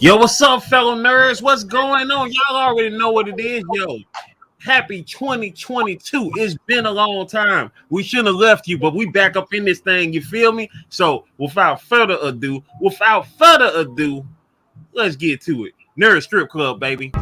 Yo, what's up, fellow nerds? What's going on? Y'all already know what it is. Yo, happy 2022. It's been a long time. We shouldn't have left you, but we back up in this thing. You feel me? So, without further ado, let's get to it. Nerd Strip Club, baby.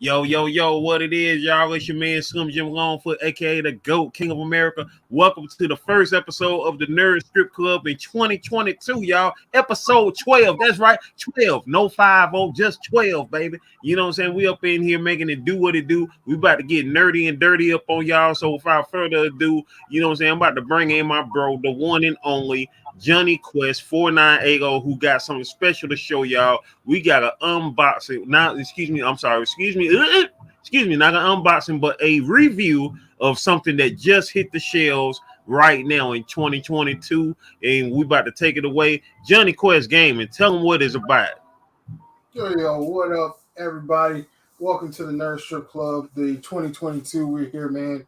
Yo, what it is, y'all? It's your man Slim Jim Longfoot, aka the GOAT King of America. Welcome to the first episode of the Nerd Strip Club in 2022, y'all. Episode 12. That's right, 12. No 50, just 12, baby. You know what I'm saying? We up in here making it do what it do. We about to get nerdy and dirty up on y'all. So without further ado, you know what I'm saying? I'm about to bring in my bro, the one and only JohnnyQuest1408, who got something special to show y'all. We got an unboxing. Not an unboxing, but a review of something that just hit the shelves right now in 2022. And we about to take it away. JohnnyQuestGaming, tell them what it's about. Yo, what up, everybody? Welcome to the Nerd Strip Club, the 2022. We're here, man.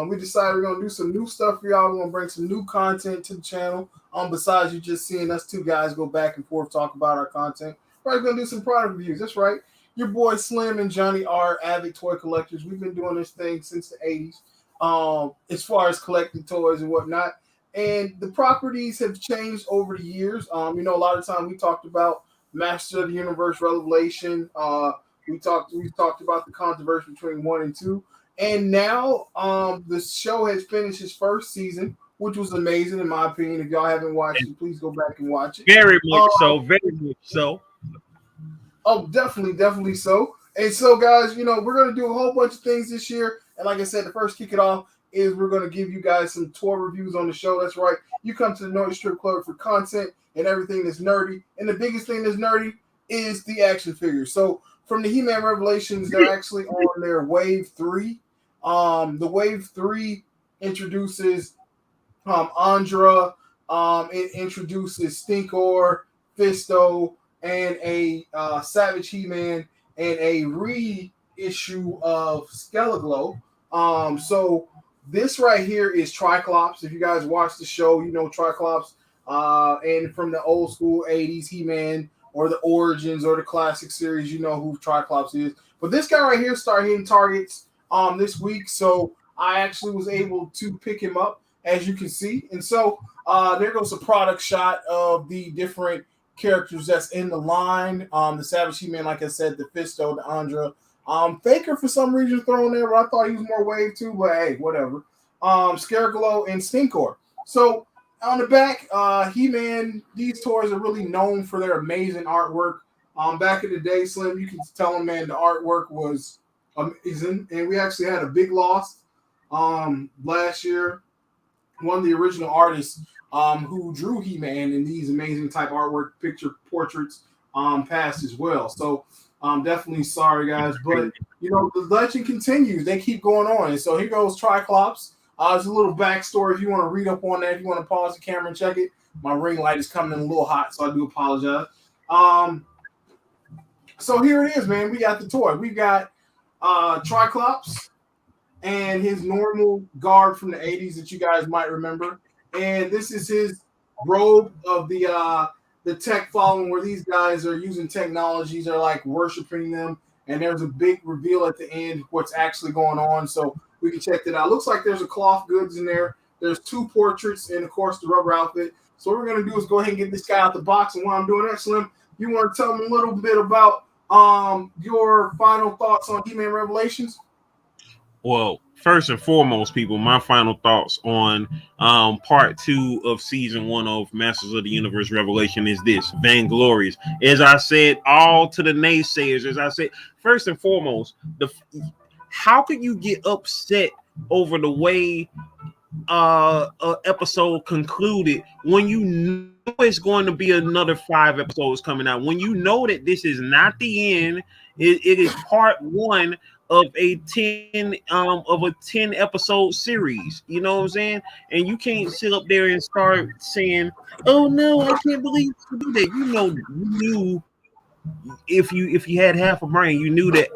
We decided we're gonna do some new stuff for y'all. We're gonna bring some new content to the channel. Besides you just seeing us two guys go back and forth talk about our content, we're gonna do some product reviews. That's right. Your boy Slim and Johnny are avid toy collectors. We've been doing this thing since the 80s, as far as collecting toys and whatnot. And the properties have changed over the years. A lot of time we talked about Master of the Universe Revelation. We talked about the controversy between 1 and 2. And now the show has finished its first season, which was amazing in my opinion. If y'all haven't watched it, please go back and watch it. Very much so. Oh, definitely so. And so, guys, we're going to do a whole bunch of things this year. And like I said, the first kick it off is we're going to give you guys some toy reviews on the show. That's right. You come to the Nerd Strip Club for content and everything that's nerdy. And the biggest thing that's nerdy is the action figures. So from the He-Man Revelations, they're actually on their Wave 3. The Wave 3 introduces Andra, it introduces Stinkor, Fisto, and a Savage He-Man, and a reissue of Skeleglow. So this right here is Tri-Klops. If you guys watch the show, you know Tri-Klops, and from the old school 80s He-Man, or the Origins, or the Classic series, you know who Tri-Klops is. But this guy right here started hitting targets this week, so I actually was able to pick him up, as you can see. And so there goes a product shot of the different characters that's in the line. The Savage He-Man, like I said, the Fisto, the Andra. Faker for some reason thrown there, but I thought he was more Wave 2, but hey, whatever. Scareglow and Stinkor. So on the back, He-Man, these toys are really known for their amazing artwork. Back in the day, Slim, you can tell them, man, the artwork was amazing. And we actually had a big loss last year. One of the original artists who drew He-Man in these amazing type artwork picture portraits passed as well. So definitely sorry, guys. But, the legend continues. They keep going on. And so here goes Tri-Klops. There's a little backstory if you want to read up on that. If you want to pause the camera and check it. My ring light is coming in a little hot, so I do apologize. So here it is, man. We got the toy. We got Tri-Klops and his normal garb from the 80s that you guys might remember. And this is his robe of the tech following, where these guys are using technologies. They're like worshiping them. And there's a big reveal at the end what's actually going on. So we can check that out. Looks like there's a cloth goods in there. There's 2 portraits and, of course, the rubber outfit. So what we're going to do is go ahead and get this guy out the box. And while I'm doing that, Slim, you want to tell me a little bit about your final thoughts on He-Man Revelations? Well, first and foremost, people, my final thoughts on part 2 of season 1 of Masters of the Universe Revelation is this: vainglorious. As I said, all to the naysayers, as I said, first and foremost, how could you get upset over the way episode concluded when you know it's going to be another 5 episodes coming out, when you know that this is not the end? It is part 1 of a 10 episode series. You know what I'm saying? And you can't sit up there and start saying, "Oh no, I can't believe you do that." You knew if you had half a brain, you knew that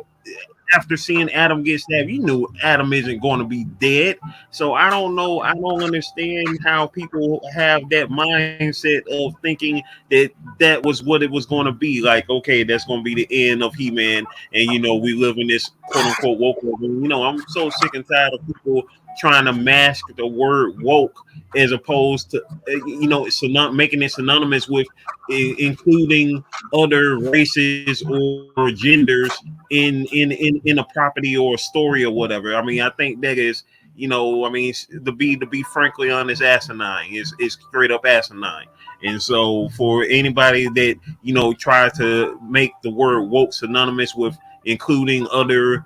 after seeing Adam get stabbed, you knew Adam isn't going to be dead. So I don't know. I don't understand how people have that mindset of thinking that that was what it was going to be. Like, okay, that's going to be the end of He-Man, and we live in this quote unquote woke world. I'm so sick and tired of people trying to mask the word woke as opposed to making it synonymous with including other races or genders in a property or a story or whatever. I mean, I think that is, I mean, to be frankly honest, asinine is straight up asinine. And so for anybody that tries to make the word woke synonymous with including other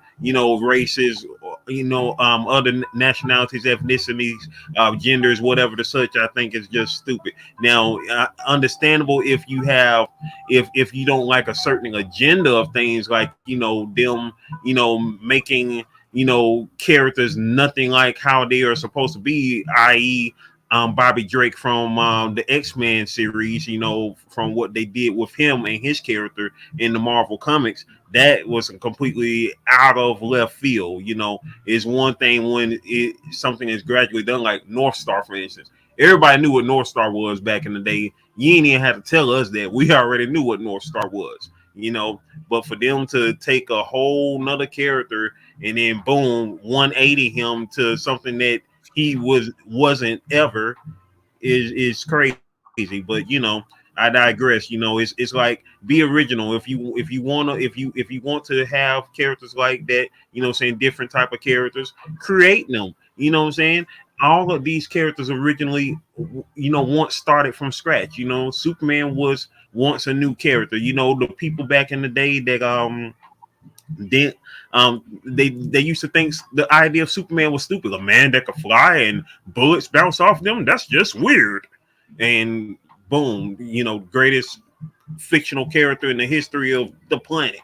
races, other nationalities, ethnicities, genders, whatever the such, I think is just stupid. Now, understandable if you have if you don't like a certain agenda of things, like them making characters nothing like how they are supposed to be, i.e. Bobby Drake from the X-Men series, from what they did with him and his character in the Marvel comics. That was completely out of left field. Is one thing when something is gradually done, like North Star, for instance. Everybody knew what North Star was back in the day. You ain't even have to tell us that. We already knew what North Star was. But for them to take a whole nother character and then boom, 180 him to something that he wasn't ever is crazy. But I digress. It's like, be original. If you want to have characters like that, saying different type of characters, create them. What I'm saying? All of these characters originally, once started from scratch. Superman was once a new character. The people back in the day that then they used to think the idea of Superman was stupid. A man that could fly and bullets bounce off them, that's just weird. And boom, greatest fictional character in the history of the planet.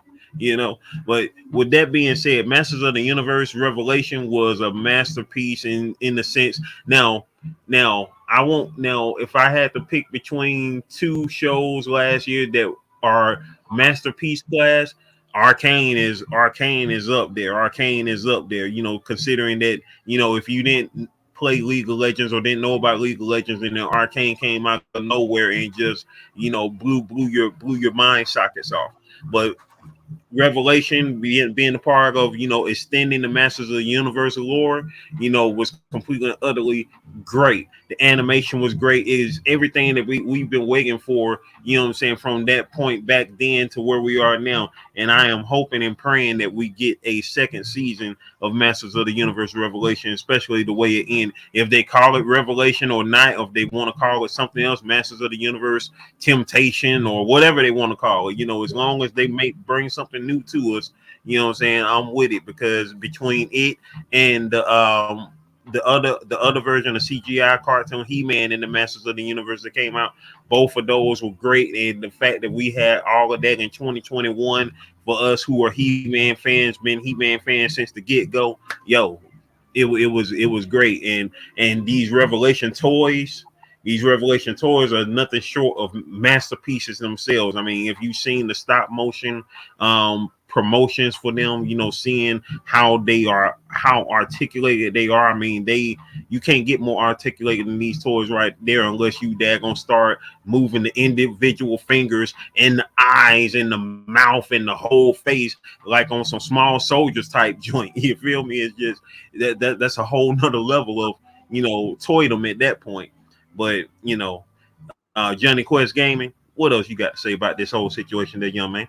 But with that being said, Masters of the Universe Revelation was a masterpiece in the sense. Now I won't. Now, if I had to pick between two shows last year that are masterpiece class, Arcane is up there. Arcane is up there. Considering that if you didn't play League of Legends or didn't know about League of Legends, and then Arcane came out of nowhere and just blew your mind sockets off. But Revelation being a part of extending the Masters of the Universe lore, was completely and utterly great. The animation was great. It is everything that we've been waiting for, what I'm saying, from that point back then to where we are now. And I am hoping and praying that we get a second season of Masters of the Universe Revelation, especially the way it ends. If they call it Revelation or not, if they want to call it something else, Masters of the Universe Temptation or whatever they want to call it, as long as they bring something new to us, what I'm saying, I'm with it. Because between it and the other version of CGI cartoon He-Man and the Masters of the Universe that came out, both of those were great. And the fact that we had all of that in 2021 for us who are He-Man fans, been He-Man fans since the get-go, it was great. And these Revelation toys are nothing short of masterpieces themselves. I mean, if you've seen the stop motion promotions for them, seeing how articulated they are. I mean, you can't get more articulated than these toys right there, unless you daggone start moving the individual fingers and the eyes and the mouth and the whole face like on some Small Soldiers type joint. You feel me? It's just that's a whole nother level of toydom at that point. But Johnny Quest Gaming, what else you got to say about this whole situation there, young man?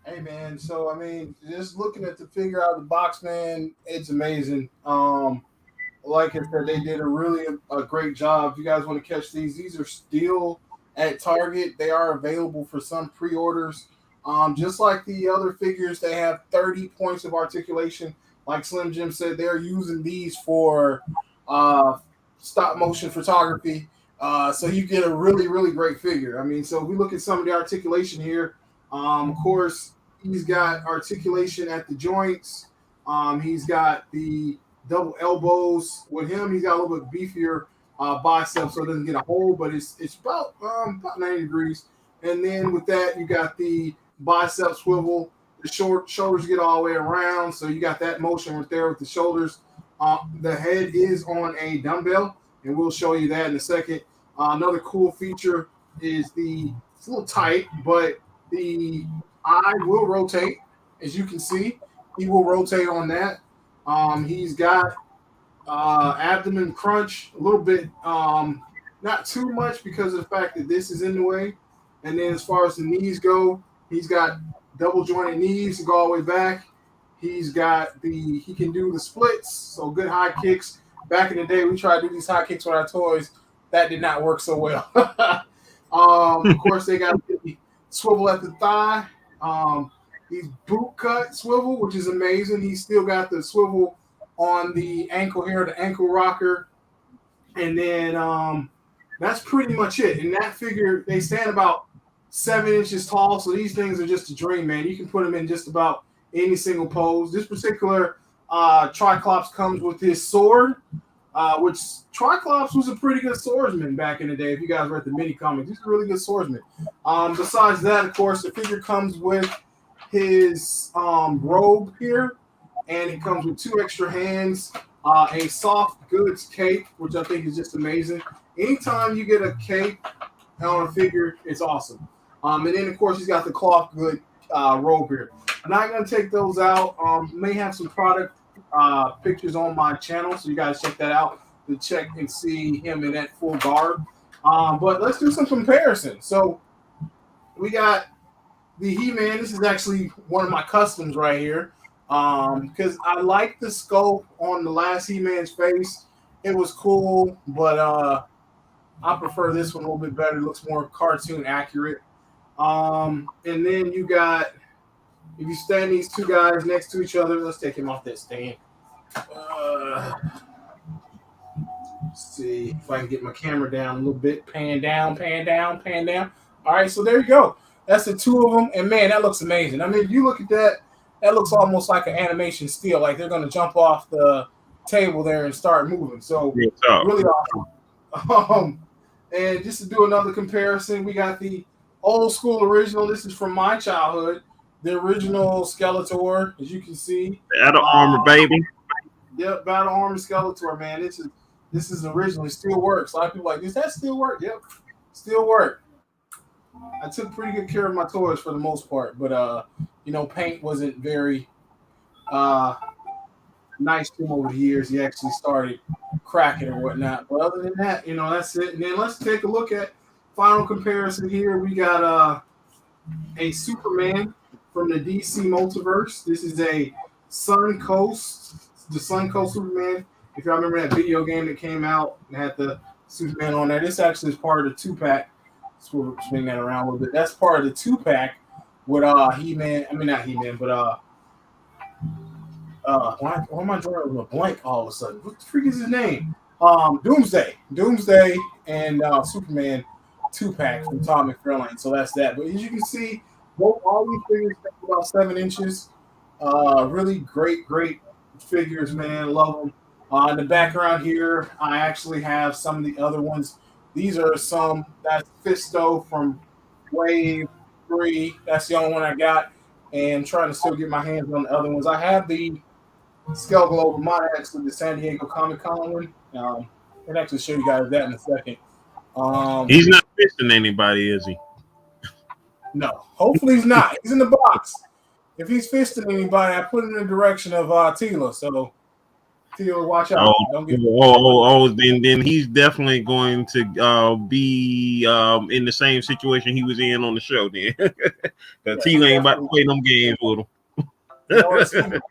Hey man, so I mean, just looking at the figure out of the box, man, it's amazing. Like I said, they did a great job. If you guys want to catch these are still at Target. They are available for some pre-orders. Just like the other figures, they have 30 points of articulation. Like Slim Jim said, they're using these for stop motion photography. So you get a really, really great figure. I mean, so if we look at some of the articulation here, of course, he's got articulation at the joints. He's got the double elbows. With him, he's got a little bit beefier biceps, so it doesn't get a hole, but it's about 90 degrees. And then with that, you got the bicep swivel. The shoulders get all the way around, so you got that motion right there with the shoulders. The head is on a dumbbell, and we'll show you that in a second. Another cool feature is it's a little tight, but the eye will rotate. As you can see, he will rotate on that. He's got abdomen crunch a little bit, not too much because of the fact that this is in the way. And then as far as the knees go, he's got double jointed knees to go all the way back. He can do the splits, so good high kicks. Back in the day, we tried to do these high kicks with our toys. That did not work so well. Of course, they got the swivel at the thigh. He's boot cut swivel, which is amazing. He's still got the swivel on the ankle here, the ankle rocker. And then that's pretty much it. In that figure, they stand about 7 inches tall, so these things are just a dream, man. You can put them in just about any single pose. This particular Tri-Klops comes with his sword, which Tri-Klops was a pretty good swordsman back in the day. If you guys read the mini comics, he's a really good swordsman. Besides that, of course, the figure comes with his robe here, and it comes with 2 extra hands, a soft goods cape, which I think is just amazing. Anytime you get a cape on a figure, it's awesome. And then, of course, he's got the cloth good robe here. I'm not going to take those out. May have some product pictures on my channel, so you guys check that out to check and see him in that full garb. But let's do some comparison. So we got the He-Man. This is actually one of my customs right here because I like the sculpt on the last He-Man's face. It was cool, but I prefer this one a little bit better. It looks more cartoon accurate. And then you got, if you stand these 2 guys next to each other, let's take him off that stand. Let's see if I can get my camera down a little bit. Pan down, pan down, pan down. All right, so there you go. That's the 2 of them. And, man, that looks amazing. I mean, if you look at that, that looks almost like an animation still. Like they're going to jump off the table there and start moving. So, really awesome. And just to do another comparison, we got the old school original. This is from my childhood. The original Skeletor, as you can see. Battle Armor, baby. Yep, Battle Armor Skeletor, man. This is original. It still works. A lot of people are like, does that still work? Yep, still work. I took pretty good care of my toys for the most part, but paint wasn't very nice to him over the years. He actually started cracking and whatnot. But other than that, that's it. And then let's take a look at final comparison here. We got a Superman from the DC multiverse. This is a the Sun Coast Superman. If y'all remember that video game that came out and had the Superman on there, this actually is part of the 2-pack. So we'll swing that around a little bit. That's part of the 2-pack with He-Man. I mean, not He-Man, but why am I drawing with a blank all of a sudden? What the freak is his name? Doomsday and Superman 2-pack from Tom McFarlane. So that's that. But as you can see, all these figures take about 7 inches. Really great figures, man. Love them. In the background here, I actually have some of the other ones. These are some. That's Fisto from Wave 3. That's the only one I got. And I'm trying to still get my hands on the other ones. I have the Skull Globe, mine actually the San Diego Comic-Con one. I'll actually show you guys that in a second. He's not fisting anybody, is he? No. Hopefully he's not. He's in the box. If he's fisting anybody, I put it in the direction of Tila. So Tila, watch out. Then he's definitely going to be in the same situation he was in on the show then. Because Tila ain't about to play them games with him.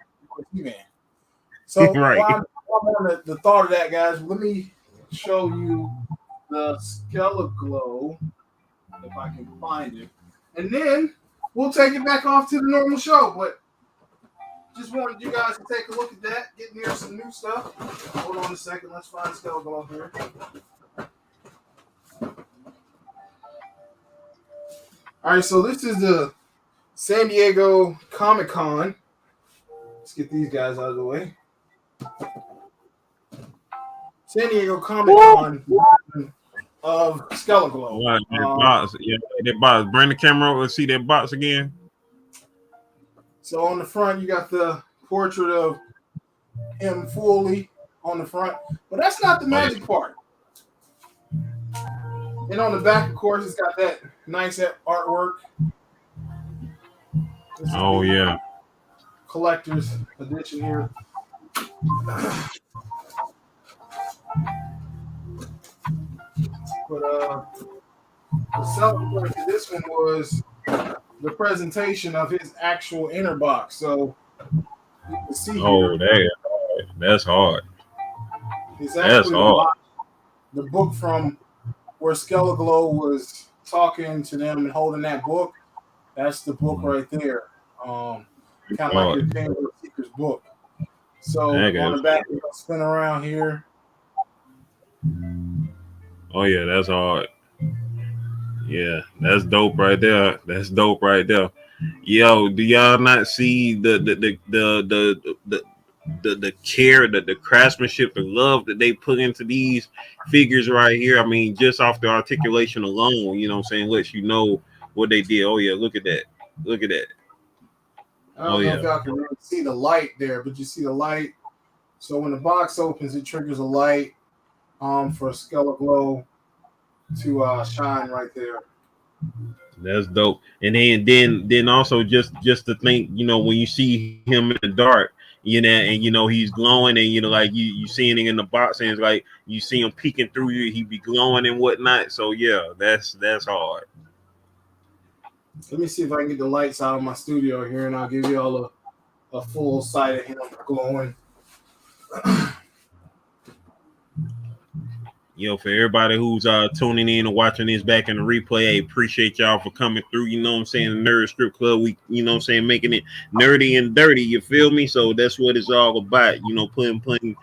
So right. While I'm on the thought of that, guys, let me show you the Skeleglow, if I can find it. And then we'll take it back off to the normal show. But just wanted you guys to take a look at that, get near some new stuff. Hold on a second. Let's find Skeleglow here. All right, so this is the San Diego Comic-Con. Let's get these guys out of the way. San Diego Comic-Con of Skeleglow. That box. Yeah, that box. Bring the camera over and see that box again. So on the front, you got the portrait of him fully on the front, but that's not the magic part. And on the back, of course, it's got that nice artwork. Oh yeah, collector's edition here. But the selling point to this one was the presentation of his actual inner box. So you can see here. That's hard. It's actually the book from where Skeleglow was talking to them and holding that book. That's the book right there. Kind of like your Chamber of Secrets book. So on the back, we're gonna spin around here. Oh yeah, that's hard. Yeah, that's dope right there. That's dope right there. Yo, do y'all not see the care, the craftsmanship, the love that they put into these figures right here? I mean, just off the articulation alone, you know what I'm saying, lets you know what they did. Oh yeah, look at that. Look at that. I don't know if y'all can really see the light there, but you see the light. So when the box opens, it triggers a light for Skeleglow to shine right there. That's dope. And then also just to think, you know, when you see him in the dark, you know, and you know he's glowing, and you know, like you seeing it in the box, and it's like you see him peeking through you, he be glowing and whatnot. So yeah, that's hard. Let me see if I can get the lights out of my studio here, and I'll give you all a full sight of him glowing. Yo, for everybody who's tuning in and watching this back in the replay, I appreciate y'all for coming through. You know what I'm saying? The Nerd Strip Club, we, you know what I'm saying, making it nerdy and dirty. You feel me? So that's what it's all about. You know, putting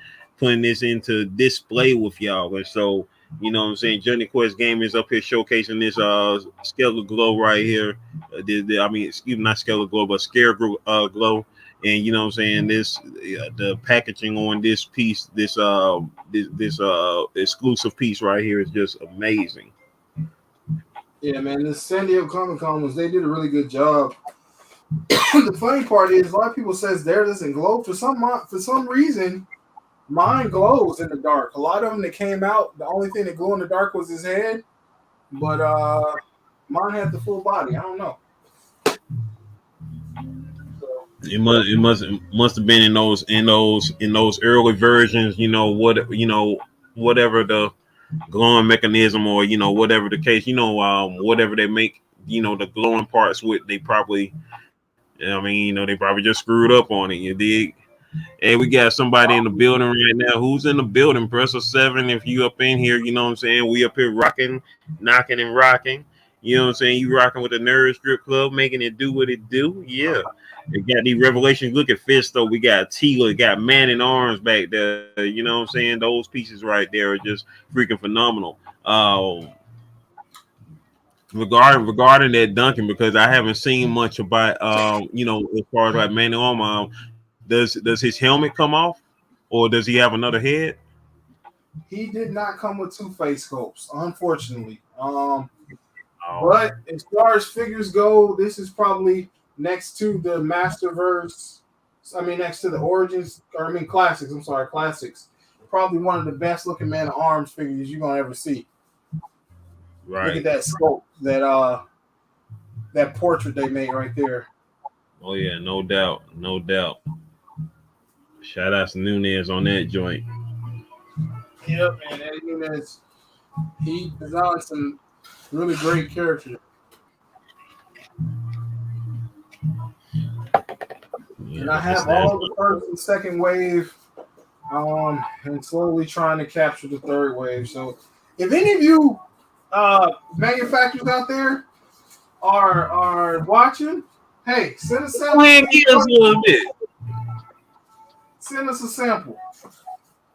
this into display with y'all. And so, you know what I'm saying, Johnny Quest Gaming is up here showcasing this Skeleglow right here. I mean, excuse me, not Skeleglow, but Scareglow. And you know what I'm saying, this the packaging on this piece, this exclusive piece right here is just amazing. Yeah, man, this San Diego Comic-Con they did a really good job. The funny part is a lot of people says theirs doesn't glow. For some reason, mine glows in the dark. A lot of them that came out, the only thing that glowed in the dark was his head. But mine had the full body. I don't know. It must have been in those early versions, you know, whatever the glowing mechanism, or you know, whatever the case, you know, whatever they make, you know, the glowing parts with, they probably, I mean, you know, they probably just screwed up on it. You dig? Hey, we got somebody in the building right now. Who's in the building? Press a 7 if you up in here. You know what I'm saying? We up here rocking, knocking and rocking. You know what I'm saying? You rocking with the Nerd Strip Club, making it do what it do. Yeah. They got these revelations. Look at Fisto. We got Tila, got Man in Arms back there. You know what I'm saying? Those pieces right there are just freaking phenomenal. Regarding that Duncan, because I haven't seen much about you know, as far as like Man in Arms, does his helmet come off, or does he have another head? He did not come with 2 face sculpts, unfortunately. But as far as figures go, this is probably next to the Masterverse. I mean, next to the Origins, or I mean Classics. I'm sorry, Classics. Probably one of the best looking Man at Arms figures you're gonna ever see. Right. Look at that sculpt, that portrait they made right there. Oh yeah, no doubt, no doubt. Shout out to Nunez on that joint. Yep, man. Eddie Nunez, he designed some really great characters. Yeah, and I have all the first and second wave, and slowly trying to capture the third wave. So, if any of you manufacturers out there are watching, hey, send us a little bit. Send us a sample.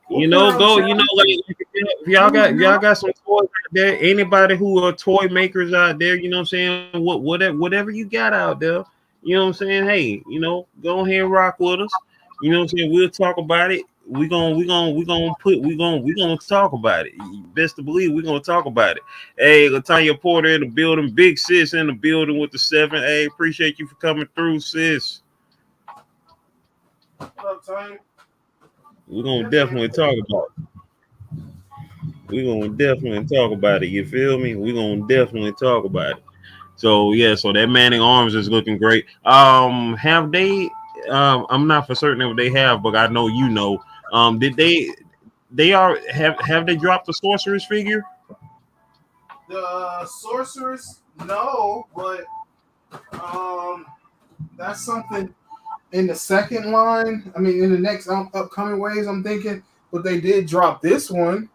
You know, go. You know, like if y'all got some toys out there. Anybody who are toy makers out there, you know what I'm saying? Whatever you got out there, you know what I'm saying? Hey, you know, go ahead and rock with us. You know what I'm saying? We'll talk about it. We're gonna talk about it. Best to believe we're gonna talk about it. Hey, Latanya Porter in the building, Big Sis in the building with the 7. Hey, appreciate you for coming through, sis. up, Tanya? We're gonna definitely talk about it. We're gonna definitely talk about it. You feel me? We're gonna definitely talk about it. So yeah, so that Manning Arms is looking great. Have they? I'm not for certain if they have, but I know you know. Did they? They are have they dropped the sorcerer's figure? The sorceress, no, but that's something in the second line. I mean, in the next upcoming waves, I'm thinking, but they did drop this one.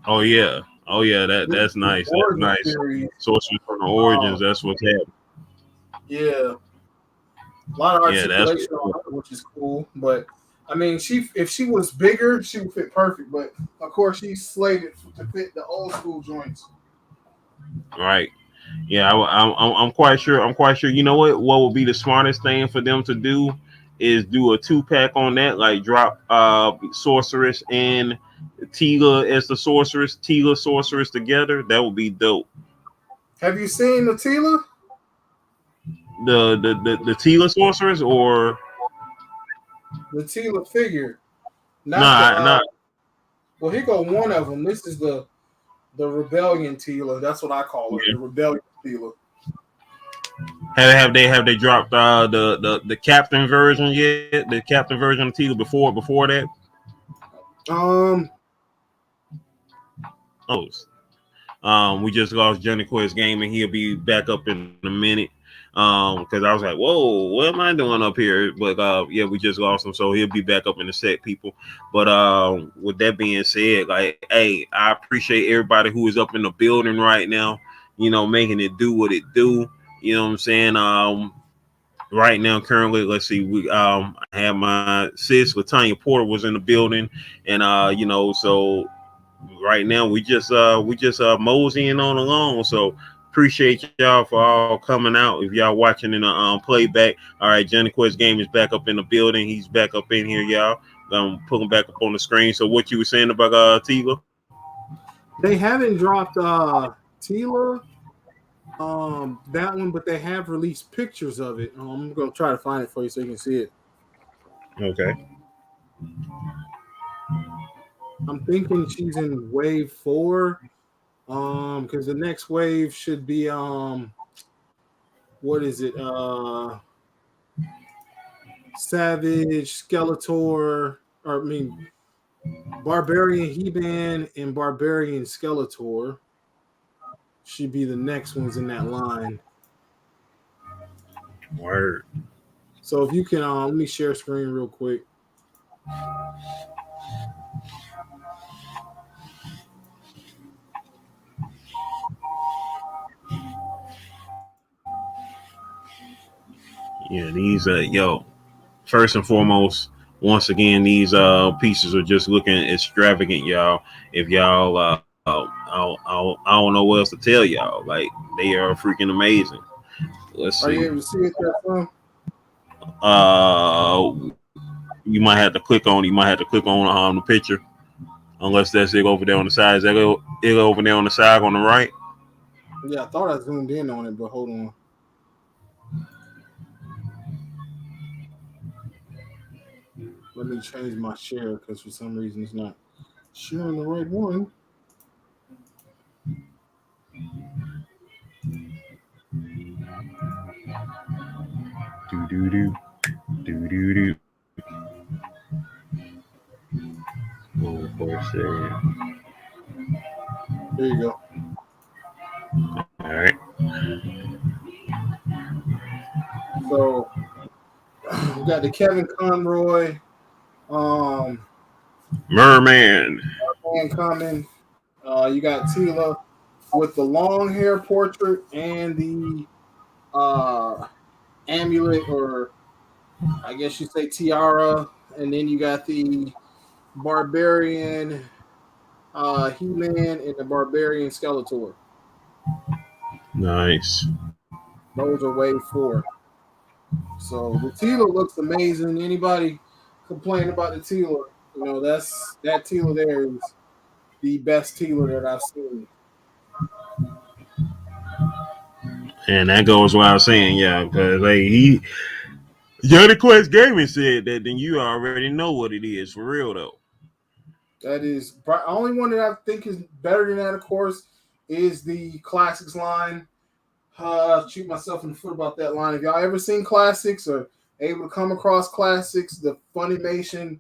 Oh yeah, that's nice. That's nice. Series. Sorcerers from the Origins. That's what's happening. Yeah, a lot of articulation cool. on her, which is cool. But I mean, if she was bigger, she would fit perfect. But of course, she's slated to fit the old school joints. Right. Yeah, I'm quite sure. I'm quite sure. You know what? What would be the smartest thing for them to do is do a 2-pack on that. Like drop Sorceress and Tila as the Sorceress, Tila Sorceress together. That would be dope. Have you seen the Tila? The Tila Sorceress or the Tila figure? Nah. Well, here go one of them. This is the Rebellion Tila. That's what I call it. Yeah. The Rebellion Tila. Have they dropped the Captain version yet? The Captain version of Tila before that? We just lost JohnnyQuestGaming. He'll be back up in a minute. Because I was like, whoa, what am I doing up here? But yeah, we just lost him, so he'll be back up in the set, people. But with that being said, like, hey, I appreciate everybody who is up in the building right now, you know, making it do what it do. You know what I'm saying? Right now, currently, let's see, we I have my sis Latanya Porter was in the building, and you know, so right now we just moseying on along. So appreciate y'all for all coming out. If y'all watching in a playback, all right, JohnnyQuestGaming is back up in the building. He's back up in here, y'all. Put him back up on the screen. So what you were saying about Tila? They haven't dropped Tila, that one, but they have released pictures of it. I'm gonna try to find it for you so you can see it. Okay. I'm thinking she's in wave 4. Because the next wave should be what is it? Savage, Skeletor, or I mean Barbarian He-Man and Barbarian Skeletor should be the next ones in that line. Word. So if you can let me share screen real quick. Yeah, these yo, first and foremost, once again, these pieces are just looking extravagant, y'all. If y'all I don't know what else to tell y'all. Like, they are freaking amazing. Let's see. Are you able to see it there, you might have to click on the picture, unless that's it over there on the side. Is that it over there on the side on the right? Yeah, I thought I zoomed in on it, but hold on. Let me change my share because for some reason it's not sharing the right one. Do. Oh, for a second. There you go. All right. So we got the Kevin Conroy, Merman coming. You got Tila with the long hair portrait and the amulet, or I guess you say tiara, and then you got the Barbarian He-Man and the Barbarian Skeletor. Nice. Those are wave 4. So the Tila looks amazing. Anybody complain about the Tila, you know, that Tila there is the best Tila that I've seen. And that goes without saying, yeah, because like JohnnyQuestGaming said that, then you already know what it is for real though. That is the only one that I think is better than that, of course, is the Classics line. Shoot myself in the foot about that line. If y'all ever seen Classics or able to come across Classics, the Funimation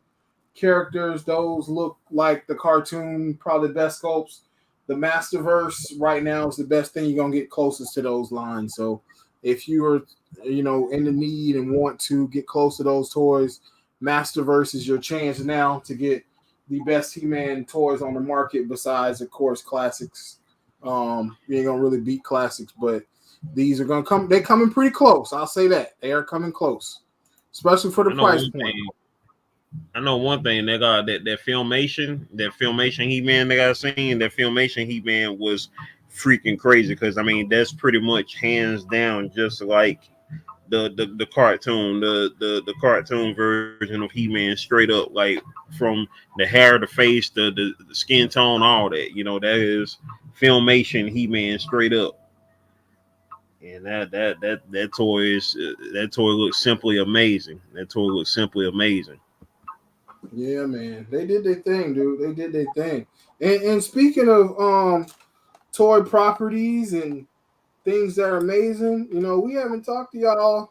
characters, those look like the cartoon, probably the best sculpts. The Masterverse right now is the best thing you're gonna get closest to those lines. So if you are, in the need and want to get close to those toys, Masterverse is your chance now to get the best He-Man toys on the market. Besides, of course, Classics. You ain't gonna really beat Classics, but these are gonna come. They're coming pretty close. I'll say that they are coming close, especially for the price point. I know one thing. They got that Filmation He-Man they got seen. That Filmation He-Man was freaking crazy because I mean that's pretty much hands down just like the cartoon, the cartoon version of He-Man, straight up, like from the hair, the face, the skin tone, all that. That is Filmation He-Man straight up. And that toy looks simply amazing. That toy looks simply amazing. Yeah, man, they did their thing, dude. They did their thing. And speaking of toy properties and things that are amazing, we haven't talked to y'all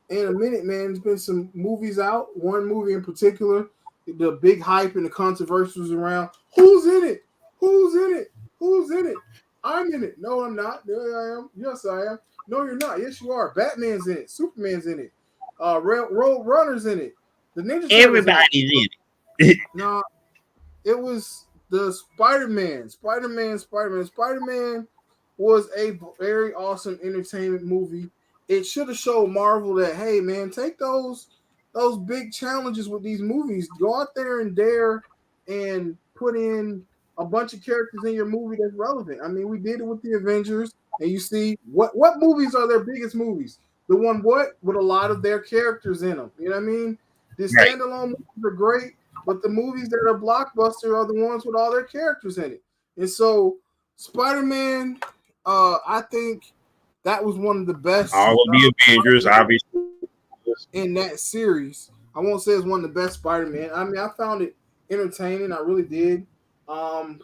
in a minute, man. There's been some movies out. One movie in particular, the big hype and the controversy was around. Who's in it? Who's in it? Who's in it? I'm in it. No, I'm not. There I am. Yes, I am. No, you're not. Yes, you are. Batman's in it. Superman's in it. Road Runner's in it. The Ninja Turtles. Everybody's in it. No, it was the Spider-Man. Spider-Man was a very awesome entertainment movie. It should have showed Marvel that, hey, man, take those big challenges with these movies. Go out there and dare and put in a bunch of characters in your movie that's relevant. I mean, we did it with the Avengers, and you see what movies are their biggest movies? The one with a lot of their characters in them. You know what I mean? The standalone movies are great, but the movies that are blockbuster are the ones with all their characters in it. And so Spider-Man, I think that was one of the best. All of the Avengers, obviously, in that series. I won't say it's one of the best Spider-Man. I mean, I found it entertaining. I really did.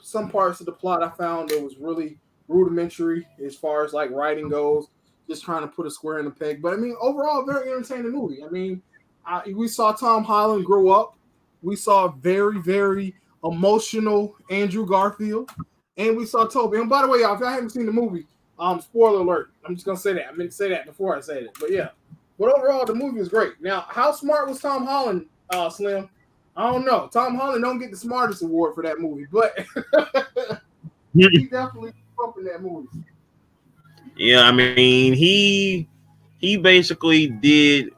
Some parts of the plot I found it was really rudimentary as far as like writing goes, just trying to put a square in the peg. But I mean, overall, very entertaining movie. I mean, we saw Tom Holland grow up. We saw very, very emotional Andrew Garfield, and we saw Toby. And by the way, y'all, if y'all haven't seen the movie, spoiler alert. I'm just gonna say that. I meant to say that before I said it, but yeah. But overall, the movie was great. Now, how smart was Tom Holland, Slim? I don't know. Tom Holland don't get the smartest award for that movie, but he definitely up in that movie. Yeah, I mean, he basically did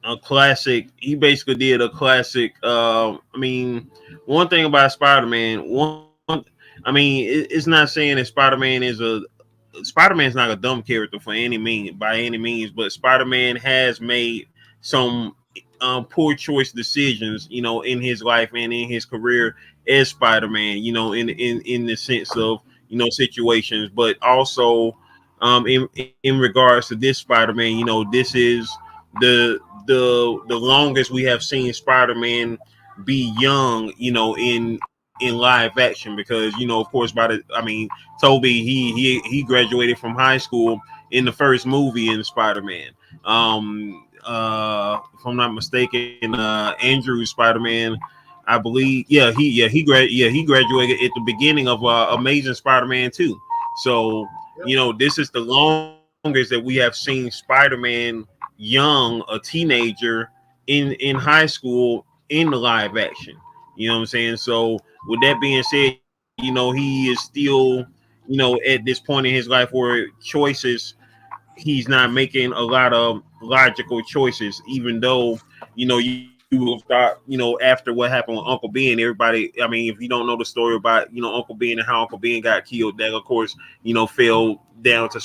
a classic. He basically did a classic. I mean, one thing about Spider-Man, it's not saying that Spider-Man's not a dumb character by any means, but Spider-Man has made some poor choice decisions, in his life and in his career as Spider-Man, in the sense of, situations, but also in regards to this Spider-Man, this is the longest we have seen Spider-Man be young, in live action, because of course Toby he graduated from high school in the first movie in Spider-Man. If I'm not mistaken, Andrew Spider-Man, I believe, he graduated at the beginning of Amazing Spider-Man 2. So this is the longest that we have seen Spider-Man young, a teenager in high school in the live action. You know what I'm saying? So with that being said, he is still, at this point in his life where choices, he's not making a lot of logical choices, even though, you will start, after what happened with Uncle Ben, everybody, I mean, if you don't know the story about, Uncle Ben and how Uncle Ben got killed, that of course, fell down to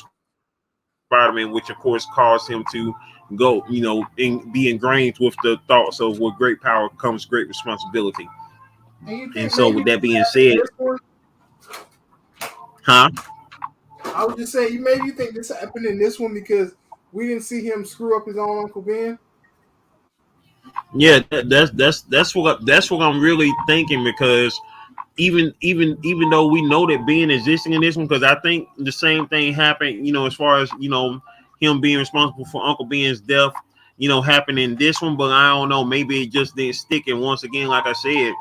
Spider-Man, which of course caused him to go, be ingrained with the thoughts of with great power comes great responsibility. And so with that being said, I would just say, maybe you think this happened in this one because we didn't see him screw up his own Uncle Ben. Yeah, that's what I'm really thinking, because even though we know that Ben existing in this one, because I think the same thing happened, as far as him being responsible for Uncle Ben's death, happened in this one, but I don't know, maybe it just didn't stick. And once again, like I said,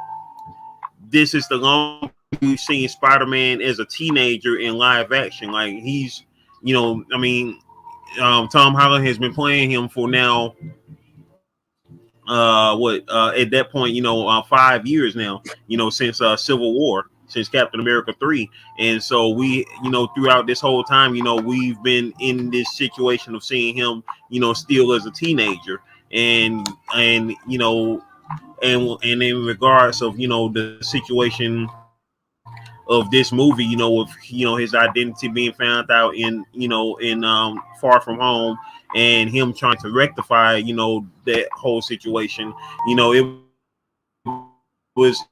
this is the longest we've seen Spider-Man as a teenager in live action. Like he's, I mean, Tom Holland has been playing him for now at that point 5 years now, since Civil War, since Captain America 3. And so we, throughout this whole time, we've been in this situation of seeing him still as a teenager. And in regards of the situation of this movie, with his identity being found out in Far From Home, and him trying to rectify that whole situation, it was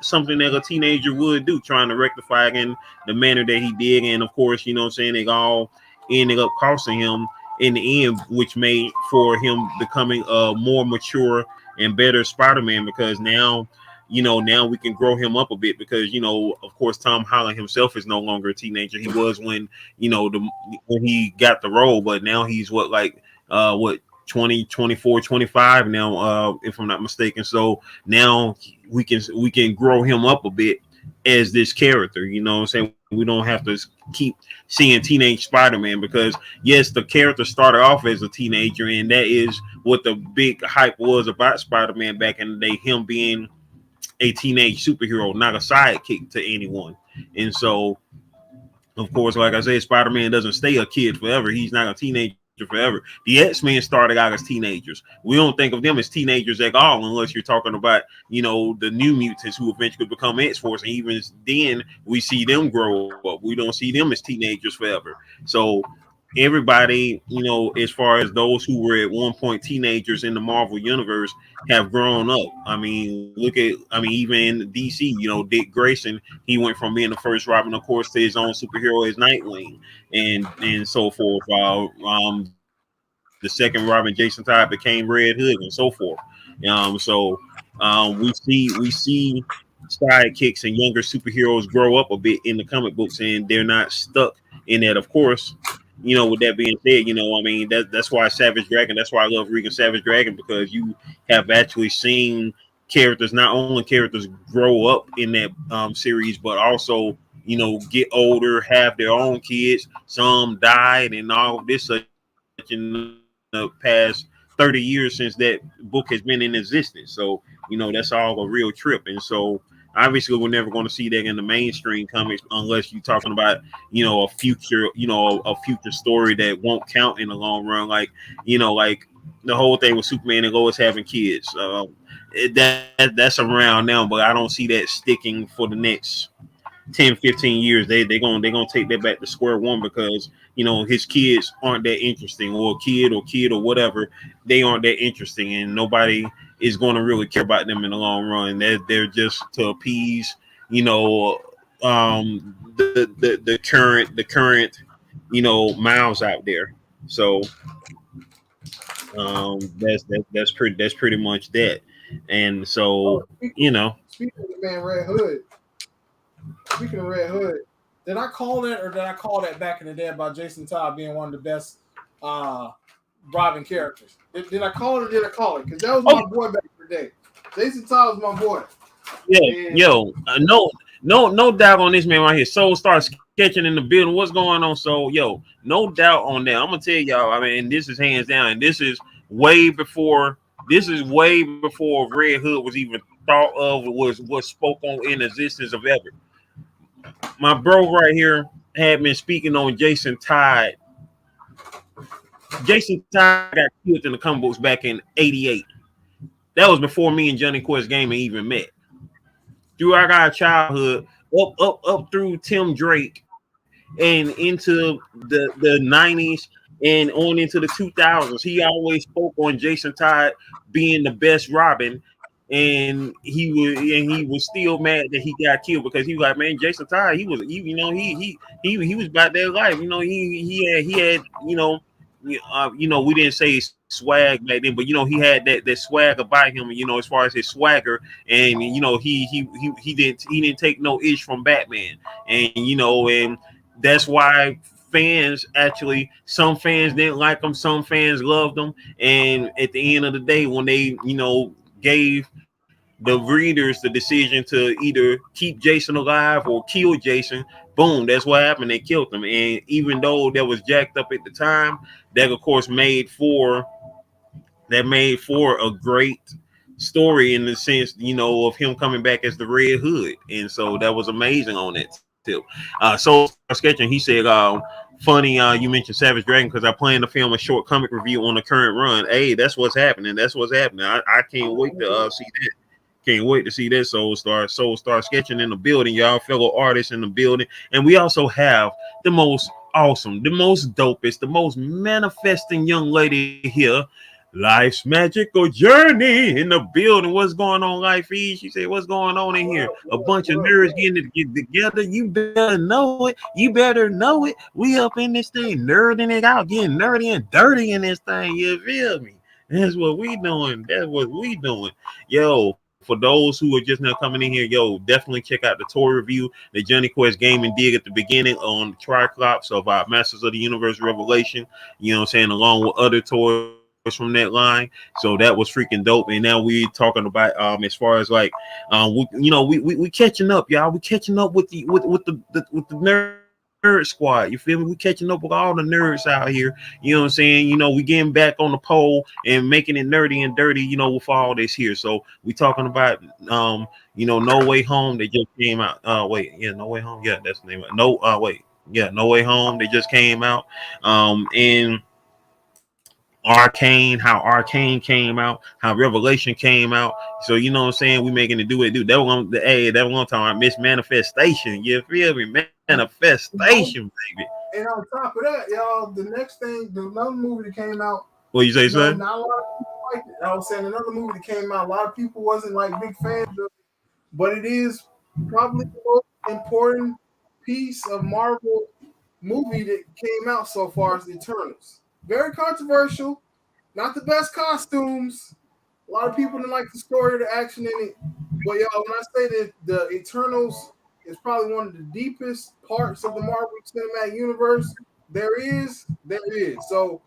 something that a teenager would do, trying to rectify it in the manner that he did. And of course, it all ended up costing him in the end, which made for him becoming a more mature and better Spider-Man, because now we can grow him up a bit, because of course Tom Holland himself is no longer a teenager. He was when when he got the role, but now he's 20, 24, 25 now, if I'm not mistaken. So now we can grow him up a bit as this character. What I'm saying? We don't have to keep seeing teenage Spider-Man, because yes, the character started off as a teenager, and that is what the big hype was about Spider-Man back in the day, him being a teenage superhero, not a sidekick to anyone. And so, of course, like I said, Spider-Man doesn't stay a kid forever. He's not a teenager forever. The X-Men started out as teenagers. We don't think of them as teenagers at all, unless you're talking about the New Mutants, who eventually become X-Force, and even then we see them grow up. We don't see them as teenagers forever. So everybody, as far as those who were at one point teenagers in the Marvel universe, have grown up. I mean, even in DC, Dick Grayson, he went from being the first Robin, of course, to his own superhero as Nightwing, and so forth. The second Robin, Jason Todd, became Red Hood, and so forth. We see sidekicks and younger superheroes grow up a bit in the comic books, and they're not stuck in that. Of course, with that being said, that's why Savage Dragon, that's why I love Regan Savage Dragon, because you have actually seen not only characters grow up in that series, but also get older, have their own kids. Some died, and all this such in the past 30 years since that book has been in existence. So that's all a real trip. And so obviously we're never going to see that in the mainstream comics, unless you're talking about a future story that won't count in the long run, like the whole thing with Superman and Lois having kids. That's around now, but I don't see that sticking for the next 10, 15 years. They're gonna take that back to square one, because his kids aren't that interesting, or kid or whatever. They aren't that interesting, and nobody is going to really care about them in the long run. They're just to appease the current miles out there. So that's pretty much that. And so speaking of the man Red Hood, speaking of Red Hood, did I call that back in the day about Jason Todd being one of the best Robin characters? Did I call it, or did I call it? Because that was my boy back in the day. Jason Todd was my boy. Yeah, no doubt on this man right here. Soul starts sketching in the building. What's going on? So, no doubt on that. I'm gonna tell y'all. This is hands down, and this is way before Red Hood was even thought of, was spoke on in existence of ever. My bro right here had been speaking on Jason Todd. Jason Todd got killed in the comic books back in '88. That was before me and JohnnyQuestGaming even met. Throughout our childhood, up through Tim Drake, and into the 90s, and on into the 2000s, he always spoke on Jason Todd being the best Robin and he was still mad that he got killed because he was like, man, Jason Todd, he was about that life. He had we didn't say swag back then, but he had that swag about him, as far as his swagger, and he didn't take no ish from Batman, and that's why fans actually, some fans didn't like him, some fans loved him, and at the end of the day, when they gave the readers the decision to either keep Jason alive or kill Jason, boom, that's what happened. They killed him. And even though that was jacked up at the time, that of course made for a great story in the sense, of him coming back as the Red Hood. And so that was amazing on that tip. So sketching, he said, funny, you mentioned Savage Dragon because I plan to film a short comic review on the current run. Hey, that's what's happening. I can't wait to see that. Can't wait to see that Soul Star sketching in the building, y'all, fellow artists in the building. And we also have the most awesome, the most dopest, the most manifesting young lady here, Life's Magical Journey, in the building. What's going on, Life E? She said, what's going on in here? A bunch of nerds getting together. You better know it. You better know it. We up in this thing, nerding it out, getting nerdy and dirty in this thing. You feel me? That's what we doing. Yo, for those who are just now coming in here, yo, definitely check out the toy review that Johnny Quest Gaming did at the beginning on the Tri-Klops of Masters of the Universe Revelation, along with other toys from that line. So that was freaking dope. And now we're talking about as far as like we catching up, y'all. We catching up with the nerd squad. You feel me? We catching up with all the nerds out here. You know what I'm saying? We getting back on the pole and making it nerdy and dirty, with all this here. So we talking about No Way Home. They just came out. No Way Home. Yeah, that's the name of it. No Way Home. They just came out. And Arcane, how Arcane came out, how Revelation came out. So you know what I'm saying? We making it do it. That was gonna talk about Miss Manifestation. You feel me? Manifestation, baby. And on top of that, y'all, the next thing, another movie that came out. What you say, son? Not a lot of people liked it. I was saying another movie that came out. A lot of people wasn't like big fans of it, but it is probably the most important piece of Marvel movie that came out so far as the Eternals. Very controversial, not the best costumes. A lot of people didn't like the story or the action in it. But y'all, when I say that the Eternals is probably one of the deepest parts of the Marvel Cinematic Universe, there is. So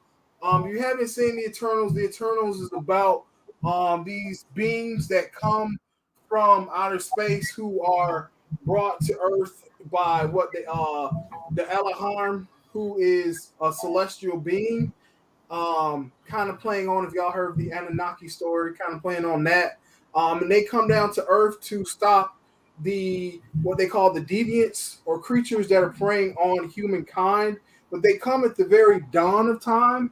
you haven't seen the Eternals is about these beings that come from outer space who are brought to Earth by the Elohim, who is a celestial being, kind of playing on, if y'all heard the Anunnaki story, kind of playing on that. And they come down to Earth to stop what they call the deviants, or creatures that are preying on humankind. But they come at the very dawn of time,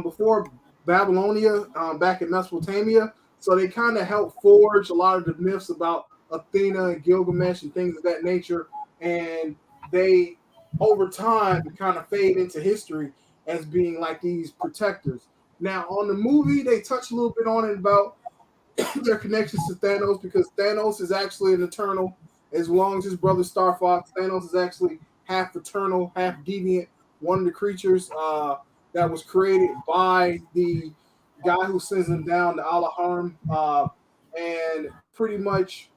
before Babylonia, back in Mesopotamia. So they kind of help forge a lot of the myths about Athena and Gilgamesh and things of that nature. And they, over time, kind of fade into history as being like these protectors. Now, on the movie, they touch a little bit on it about their connections to Thanos, because Thanos is actually an Eternal, as long as his brother Star Fox. Thanos is actually half Eternal, half deviant, one of the creatures that was created by the guy who sends them down, the Elohim, and pretty much,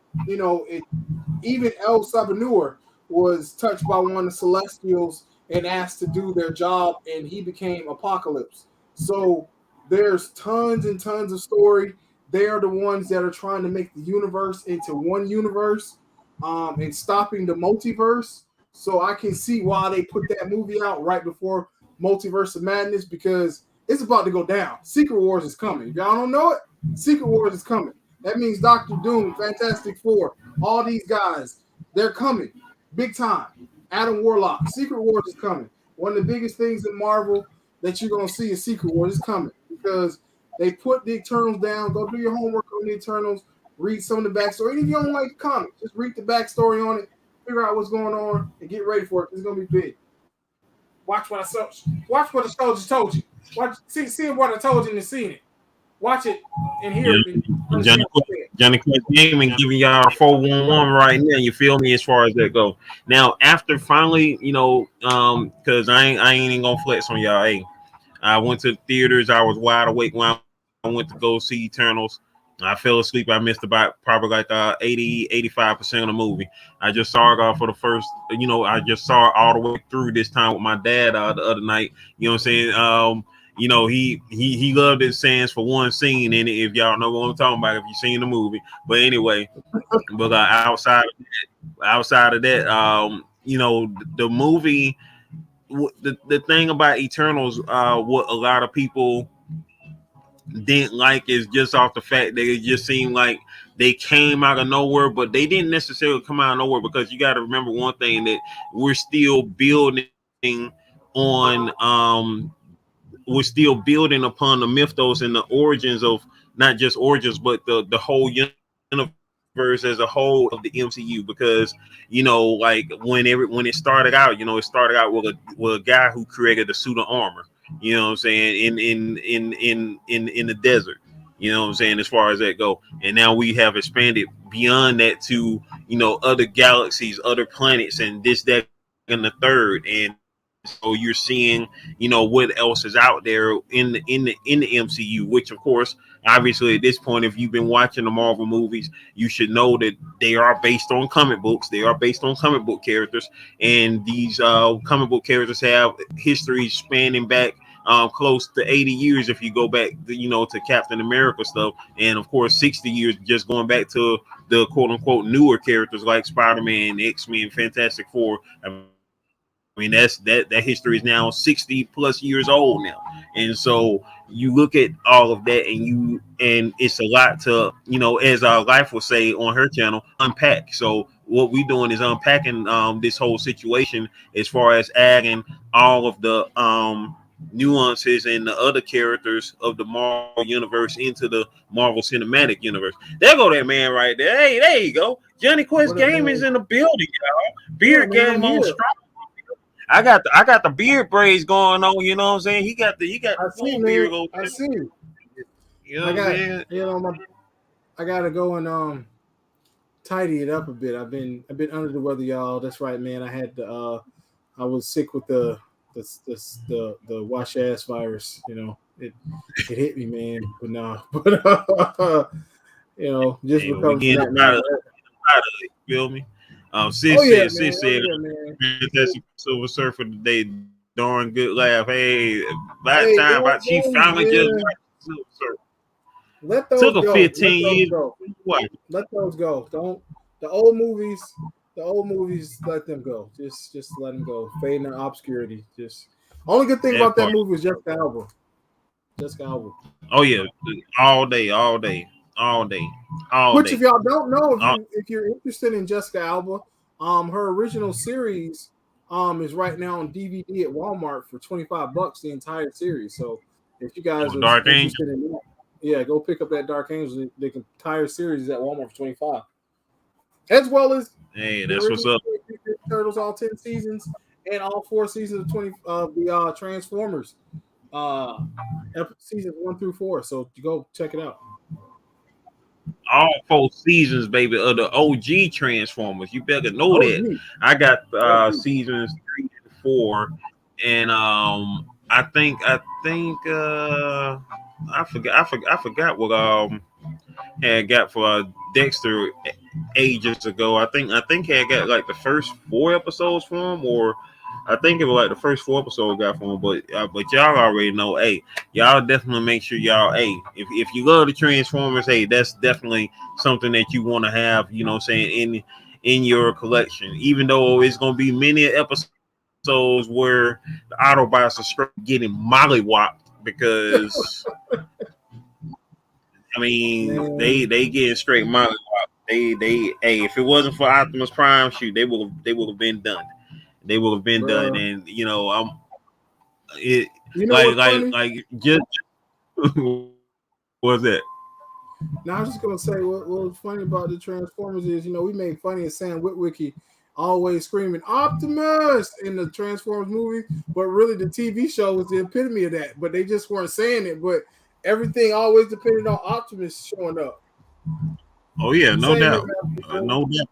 even El Sabanur was touched by one of the Celestials and asked to do their job, and he became Apocalypse. So there's tons and tons of story. They are the ones that are trying to make the universe into one universe, and stopping the multiverse. So I can see why they put that movie out right before Multiverse of Madness, because it's about to go down. Secret Wars is coming. If y'all don't know it, Secret Wars is coming. That means Doctor Doom, Fantastic Four, all these guys, they're coming big time. Adam Warlock, Secret Wars is coming. One of the biggest things in Marvel that you're going to see is Secret Wars is coming, because they put the Eternals down. Go do your homework on the Eternals. Read some of the backstory. And if you don't like the comics, just read the backstory on it, figure out what's going on, and get ready for it. It's going to be big. Watch what the show just told you. See what I told you and seen it. Watch it and hear it. Johnny Quest Gaming giving y'all 411 right now. You feel me? As far as that go. Now, after finally, because I ain't even gonna flex on y'all. Hey, I went to the theaters. I was wide awake when I went to go see Eternals. I fell asleep. I missed about probably like 85% of the movie. I just saw it for the first, I just saw it all the way through this time with my dad the other night. You know what I'm saying? He loved it stands for one scene in it. If y'all know what I'm talking about, if you've seen the movie. But anyway, but outside of that, the movie, the thing about Eternals, what a lot of people didn't like is just off the fact that it just seemed like they came out of nowhere, but they didn't necessarily come out of nowhere, because you got to remember one thing, that we're still building on we're still building upon the mythos and the origins of not just origins, but the whole universe as a whole of the MCU. Because like when it started out, it started out with a guy who created a suit of armor. You know what I'm saying? In the desert. You know what I'm saying? As far as that go, and now we have expanded beyond that to other galaxies, other planets, and this, that, and the third. And so you're seeing, what else is out there in the MCU, which of course, obviously at this point, if you've been watching the Marvel movies, you should know that they are based on comic books. They are based on comic book characters, and these comic book characters have histories spanning back close to 80 years if you go back, to Captain America stuff, and of course 60 years just going back to the quote unquote newer characters like Spider-Man, X-Men, Fantastic Four. I mean, that history is now 60 plus years old now. And so you look at all of that, and it's a lot to, as our life will say on her channel, unpack. So what we're doing is unpacking this whole situation, as far as adding all of the nuances and the other characters of the Marvel universe into the Marvel Cinematic Universe. There go that man right there. Hey, there you go. Johnny Quest Gaming is in the building, y'all. Beard game on strong. I got the beard braids going on. You know what I'm saying? He got the full beard. I see. You know what I'm saying? I gotta go and tidy it up a bit. I've been under the weather, y'all. That's right, man. I was sick with the wash ass virus. It hit me, man. But no, just recovering from that. You feel me? Sis said, Fantastic Silver Surfer today, darn good laugh. Hey, by the time about she finally just Silver Surfer. Let those took go. 15 years. What? Let those go. Don't the old movies. Let them go. Just let them go. Fade in obscurity. Just only good thing about that movie was Jessica Alba. Oh yeah, all day. Which, if y'all don't know, if you're interested in Jessica Alba, her original series is right now on DVD at Walmart for $25, the entire series. So if you guys are interested in that, yeah, go pick up that Dark Angel. The entire series is at Walmart for $25. As well as that's what's up. Turtles, all 10 seasons, and all 4 seasons of the Transformers, seasons 1 through 4. So go check it out. All 4 seasons, baby, of the OG Transformers. You better know that. I got seasons 3 and 4, and I forgot what had got for Dexter ages ago. I think I got like the first 4 episodes for him, or I think it was like the first 4 episodes got for him. But y'all already know, hey, y'all definitely make sure y'all, hey, if you love the Transformers, hey, that's definitely something that you want to have, you know what I'm saying, in your collection. Even though it's gonna be many episodes where the Autobots are straight getting mollywopped, because I mean they getting straight mollywopped. They hey, if it wasn't for Optimus Prime, shoot, they would have been done. They would have been done, and just what's that? Now I was just gonna say what was funny about the Transformers is, we made funny of Sam Witwicky always screaming Optimus in the Transformers movie, but really the TV show was the epitome of that. But they just weren't saying it. But everything always depended on Optimus showing up. Oh yeah, no Same doubt, exact people. no doubt,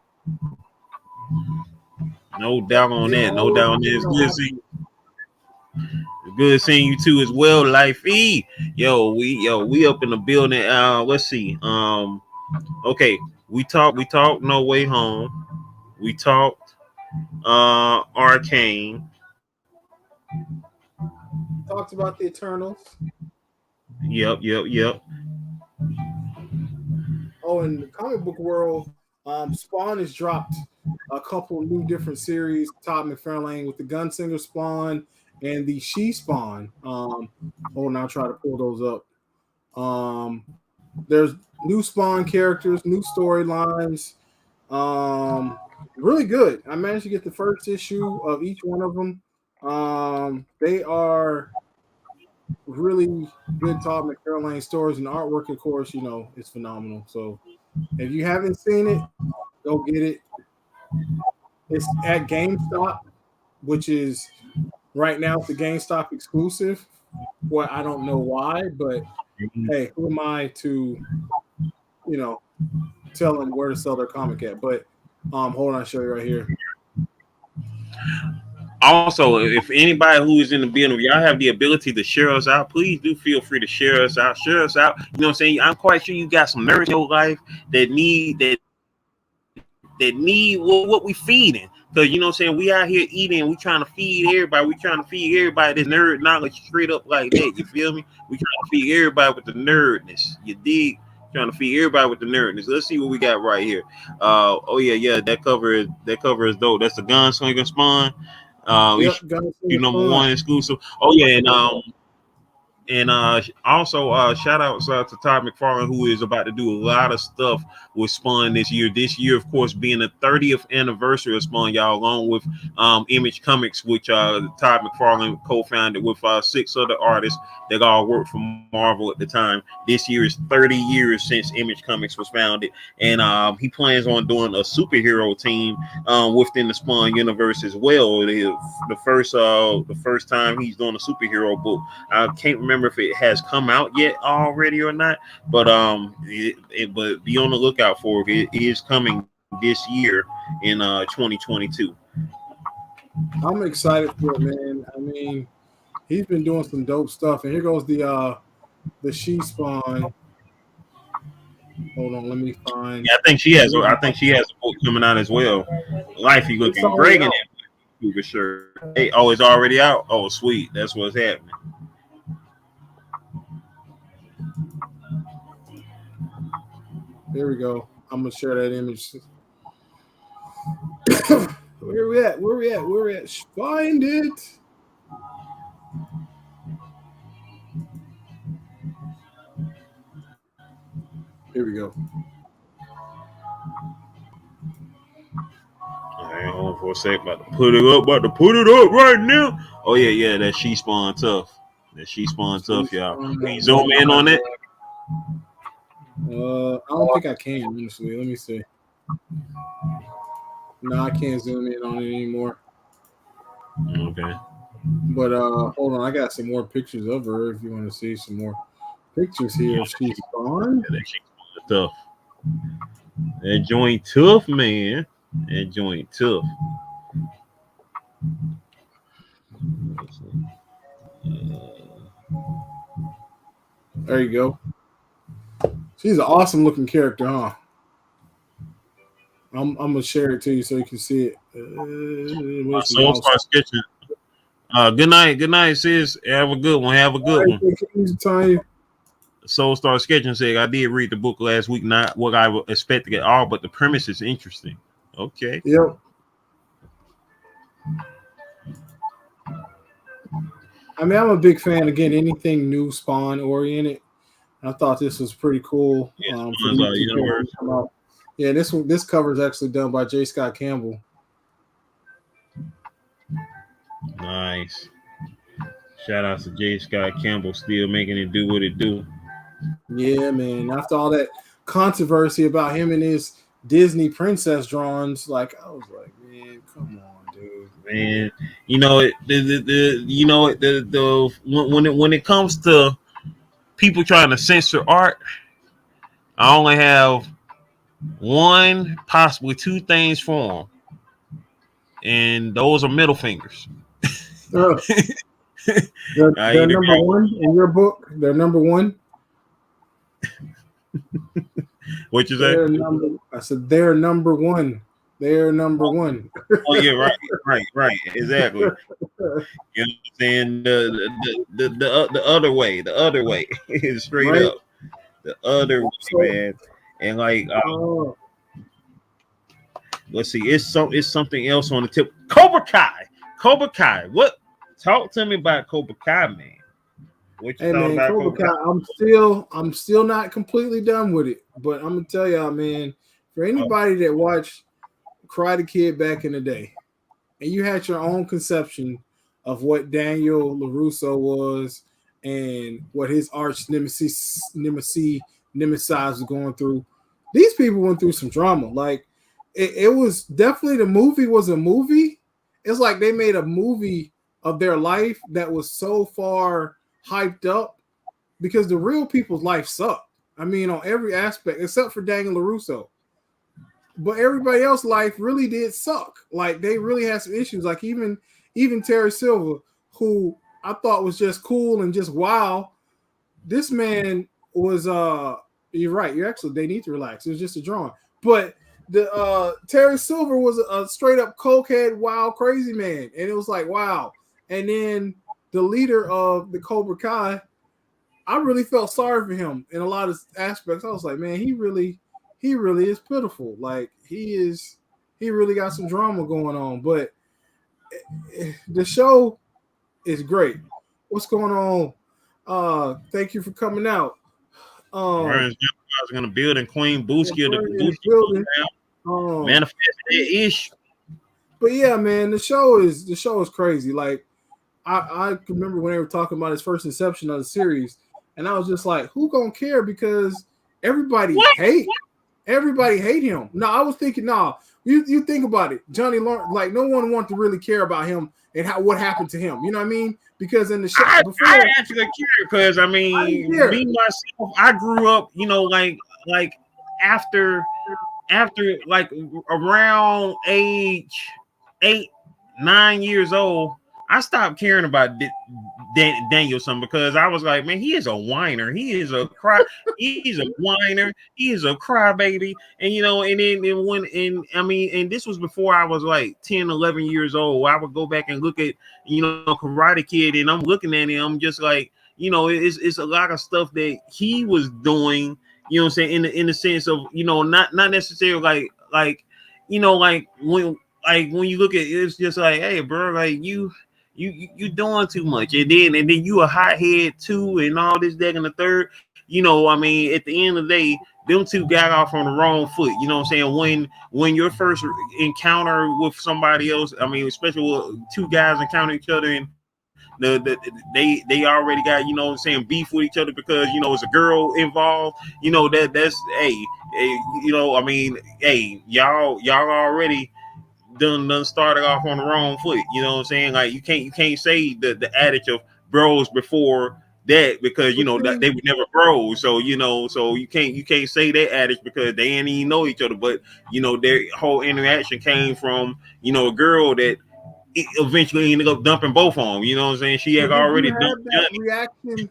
no doubt on that, no doubt on that. It's good seeing, you too as well, Life E. We up in the building. Let's see. Okay, we talked No Way Home. We talked Arcane. Talked about the Eternals. Yep. Oh, in the comic book world, Spawn has dropped a couple new different series. Todd McFarlane with the Gunslinger Spawn and the She Spawn. Hold on, I'll try to pull those up. There's new Spawn characters, new storylines. Really good. I managed to get the first issue of each one of them. They are really good Todd McFarlane stories, and the artwork, of course, it's phenomenal. So if you haven't seen it, go get it. It's at GameStop, which is right now it's a GameStop exclusive. Well, I don't know why, but hey, who am I to, tell them where to sell their comic at? But hold on, I'll show you right here. Also, if anybody who is in the building, y'all have the ability to share us out, please do feel free to share us out. Share us out. You know what I'm saying? I'm quite sure you got some nerds in your life that need what we feeding. Because you know what I'm saying, we out here eating, we trying to feed everybody. We trying to feed everybody this nerd knowledge straight up like that. You feel me? We trying to feed everybody with the nerdness. You dig? Trying to feed everybody with the nerdness. Let's see what we got right here. Oh yeah, that cover is dope. That's the Gunslinger Spawn. Yep, number one exclusive. Oh yeah, and also shout out to Todd McFarlane, who is about to do a lot of stuff with Spawn this year. This year, of course, being the 30th anniversary of Spawn, y'all, along with Image Comics, which Todd McFarlane co-founded with 6 other artists that all worked for Marvel at the time. This year is 30 years since Image Comics was founded, and he plans on doing a superhero team within the Spawn universe as well. The first time he's doing a superhero book. I can't remember if it has come out yet already or not, but but be on the lookout for it. It is coming this year in 2022. I'm excited for it, man. I mean, he's been doing some dope stuff, and here goes the She Spawn. Hold on, let me find. Yeah, I think she has a book coming out as well. Life, you looking great in it for sure. Hey, oh, it's already out. Oh, sweet, that's what's happening. There we go. I'm gonna share that image. Where we at? Find it. Here we go. Hang on for a sec. About to put it up right now. Oh yeah. That She Spawn tough. Y'all. Can you zoom in on it? I don't think I can, honestly. Let me see. No, I can't zoom in on it anymore. Okay. But hold on, I got some more pictures of her if you want to see some more pictures here. She Spawn. Yeah, that She Spawn tough. That joint tough, man. That joint tough. There you go. She's an awesome looking character, huh? I'm gonna share it to you so you can see it. So start sketching. Good night, sis. Have a good one. Soul Star Sketching said, I did read the book last week, not what I would expect to get all, but the premise is interesting. Okay. Yep. I mean, I'm a big fan. Again, anything new Spawn oriented. I thought this was pretty cool. Yeah, this cover is actually done by J. Scott Campbell. Nice. Shout out to J. Scott Campbell, still making it do what it do. Yeah, man. After all that controversy about him and his Disney princess drawings, I was like, man, come on, dude. Man, when it comes to people trying to censor art, I only have one, possibly two things for him, and those are middle fingers. They're number one in your book. They're number one. What you say? I said they're number one. They're number one. Oh yeah, right, exactly. You know what I'm saying? The other way is straight Right. up the other way, man. And like, let's see, it's something else on the tip. Cobra Kai. What? Talk to me about Cobra Kai, man. What you thought about Cobra Kai? I'm still not completely done with it, but I'm gonna tell y'all, man. For anybody that watched Karate Kid back in the day, and you had your own conception of what Daniel LaRusso was and what his arch nemesis was going through, these people went through some drama. Like it was definitely, the movie was a movie. It's like they made a movie of their life that was so far hyped up because the real people's life sucked. I mean, on every aspect except for Daniel LaRusso. But everybody else's life really did suck. Like they really had some issues. Like even Terry Silver, who I thought was just cool and just wow. This man was you're right. They need to relax. It was just a drawing. But the Terry Silver was a straight up cokehead, wild, crazy man. And it was like, wow. And then the leader of the Cobra Kai, I really felt sorry for him in a lot of aspects. I was like, man, he really is pitiful. Like he really got some drama going on. But the show is great. What's going on? Thank you for coming out. I was gonna build in Queen Booski building. Manifest that ish. But yeah, man, the show is crazy. Like I can remember when they were talking about his first inception of the series, and I was just like, who gonna care? Because everybody hate him. No, I was thinking, you think about it. Johnny Lawrence, like no one wanted to really care about him and what happened to him. You know what I mean? Because in the show I actually care because I mean, me myself, I grew up, you know, like after like around age 8-9 years old, I stopped caring about Danielson because I was like, man, he is a whiner. He's a whiner. He is a crybaby. And you know, and then this was before I was like 10, 11 years old. I would go back and look at, you know, Karate Kid, and I'm looking at him, I'm just like, you know, it's a lot of stuff that he was doing, you know what I'm saying, in the sense of, you know, not necessarily like you know, like when you look at it, it's just like, hey, bro, like you doing too much, and then you a hothead too, and all this, that, and the third. You know, I mean, at the end of the day, them two got off on the wrong foot. You know what I'm saying? When your first encounter with somebody else, I mean, especially when two guys encounter each other, and they already got, you know what I'm saying, beef with each other because, you know, it's a girl involved. You know, that's hey, you know, I mean, hey, y'all already done started off on the wrong foot. You know what I'm saying? Like you can't say the adage of bros before that because, you know, that they were never bros. So, you know, so you can't say that adage because they ain't even know each other. But, you know, their whole interaction came from, you know, a girl that eventually ended up dumping both on them. You know what I'm saying? She had already dumped that reaction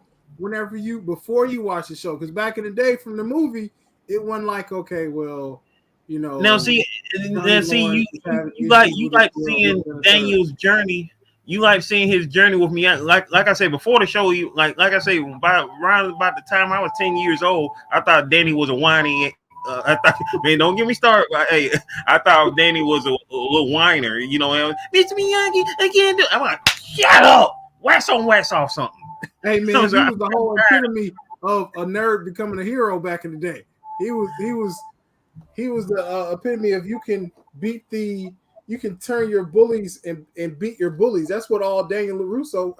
before you watch the show, because back in the day from the movie, it wasn't like, okay, well, you know. Now see, you like seeing Daniel's journey. You like seeing his journey with me. Like I said before the show, like I say, around about the time I was 10 years old, I thought Danny was a whiny. I thought, man, don't get me started. Hey, I thought Danny was a little whiner. You know, Mr. Miyagi, I can't do. I'm like, shut up, wax on, wax off something. Hey man, he was the whole epitome of a nerd becoming a hero back in the day. He was the epitome of you can turn your bullies and beat your bullies. That's what all Daniel LaRusso